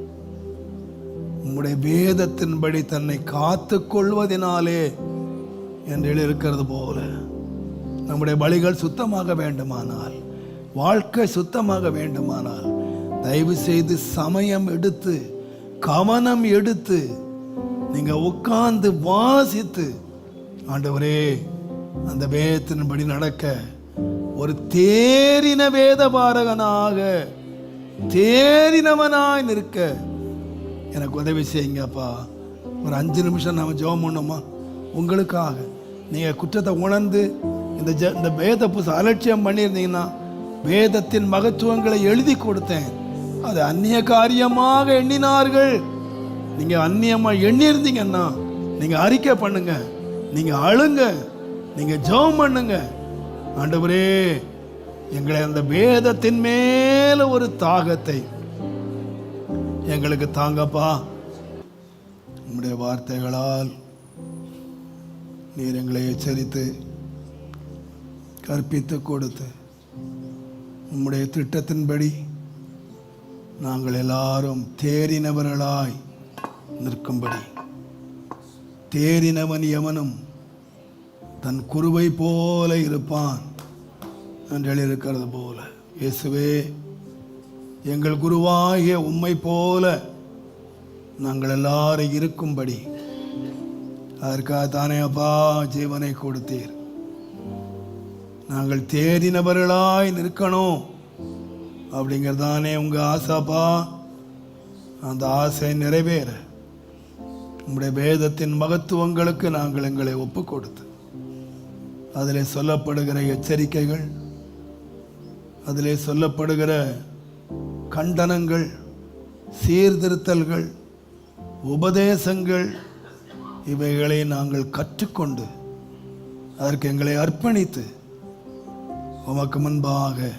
உம்முடைய வேதத்தின்படி தன்னை காத்து கொள்வதனாலே என்று இருக்கிறது போல நம்முடைய வழிகள் சுத்தமாக வேண்டுமானால், வாழ்க்கை சுத்தமாக வேண்டுமானால், தயவு செய்து சமயம் எடுத்து கவனம் எடுத்து நீங்க உட்கார்ந்து வாசித்து, ஆண்டவரே அந்த வேதத்தின்படி நடக்க ஒரு தேறின வேத பாரகனாக தேறினவனாய் நிற்க எனக்கு உதவி செய்யுங்கப்பா. ஒரு 5 நிமிஷம் நாம ஜெபம் பண்ணோமா? உங்களுக்காக நீங்க குற்றத்தை உணர்ந்து இந்த வேத புத்தகம் அலட்சியம் பண்ணியிருந்தீங்கன்னா, வேதத்தின் மகத்துவங்களை எழுதி கொடுத்தேன், அது அந்நிய காரியமாக எண்ணினார்கள். நீங்க அந்நியமா எண்ணியிருந்தீங்கன்னா நீங்க அறிக்கை பண்ணுங்க, நீங்க அழுங்க, நீங்க ஜெபம் பண்ணுங்க. ஆண்டவரே எங்களை அந்த வேதத்தின் மேல ஒரு தாகத்தை எங்களுக்கு தாங்கப்பா. உம்முடைய வார்த்தைகளால் நீர் எங்களை எச்சரித்து கற்பித்து கொடுத்து உம்முடைய திட்டத்தின்படி நாங்கள் எல்லாரும் தேறினவர்களாய் நிற்கும்படி, தேறினவன் எவனும் தன் குருவை போல இருப்பான் என்று எழுதியிருக்கிறது போல, இயேசுவே எங்கள் குருவாகிய உம்மை போல நாங்கள் எல்லாரும் இருக்கும்படி அதற்காக தானே அப்பா ஜீவனை கொடுத்தீர். நாங்கள் தேறினவர்களாய் நிற்கணும் அப்படிங்கிறதானே உங்க ஆசைப்பா. அந்த ஆசை நிறைவேற உங்களுடைய வேதத்தின் மகத்துவங்களுக்கு நாங்கள் எங்களை ஒப்பு கொடுத்து, அதில் சொல்லப்படுகிற எச்சரிக்கைகள், அதிலே சொல்லப்படுகிற கண்டனங்கள், சீர்திருத்தல்கள், உபதேசங்கள், இவைகளை நாங்கள் கற்றுக்கொண்டு அதற்கு எங்களை அர்ப்பணித்து உமக்கு முன்பாக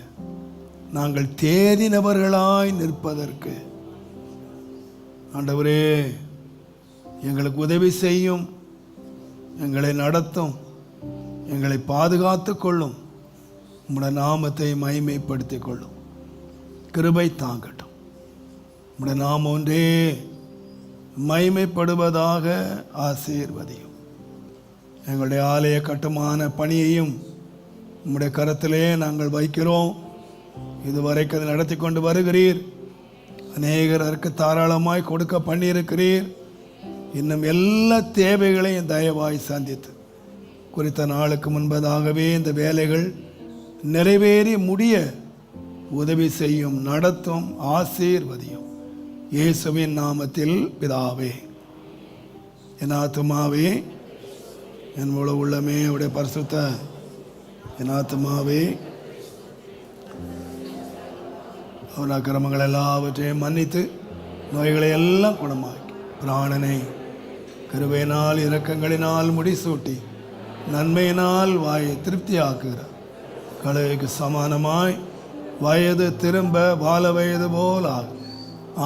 நாங்கள் தேறினவர்களாய் நிற்பதற்கு ஆண்டவரே எங்களுக்கு உதவி செய்யும், எங்களை நடத்தும், எங்களை பாதுகாத்து கொள்ளும், உம்முடைய நாமத்தை மகிமைப்படுத்திக் கொள்ளும். கிருபை தாங்கட்டும். உம்முடைய நாமம் ஒன்றே மகிமைப்படுவதாக ஆசீர்வதியும். எங்களுடைய ஆலய கட்டுமான பணியையும் உம்முடைய கரத்திலே நாங்கள் வைக்கிறோம். இதுவரைக்கும் அதை நடத்தி கொண்டு வருகிறீர். அநேகருக்கு தாராளமாய் கொடுக்க பண்ணியிருக்கிறீர். இன்னும் எல்லா தேவைகளையும் தயவாய் சந்தித்து குறித்த நாளுக்கு முன்பதாகவே இந்த வேலைகள் நிறைவேறி முடிய உதவி செய்யும், நடத்தும், ஆசீர்வதியும். இயேசுவின் நாமத்தில் பிதாவே, என் ஆத்துமாவே என் முழு உள்ளமே அவருடைய பரிசுத்த என் ஆத்துமாவே அவர் அக்கிரமங்கள் எல்லாவற்றையும் மன்னித்து நோய்களை எல்லாம் குணமாக்கி பிராணனை கிருபையினால் இரக்கங்களினால் முடிசூட்டி நன்மையினால் வாயை திருப்தி ஆக்குகிறார். கழுகுக்கு சமானமாய் வயது திரும்ப வாழ வயது போல் ஆகும்.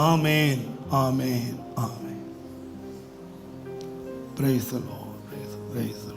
ஆமேன், ஆமேன், ஆமேன். Praise the Lord. Praise the Lord.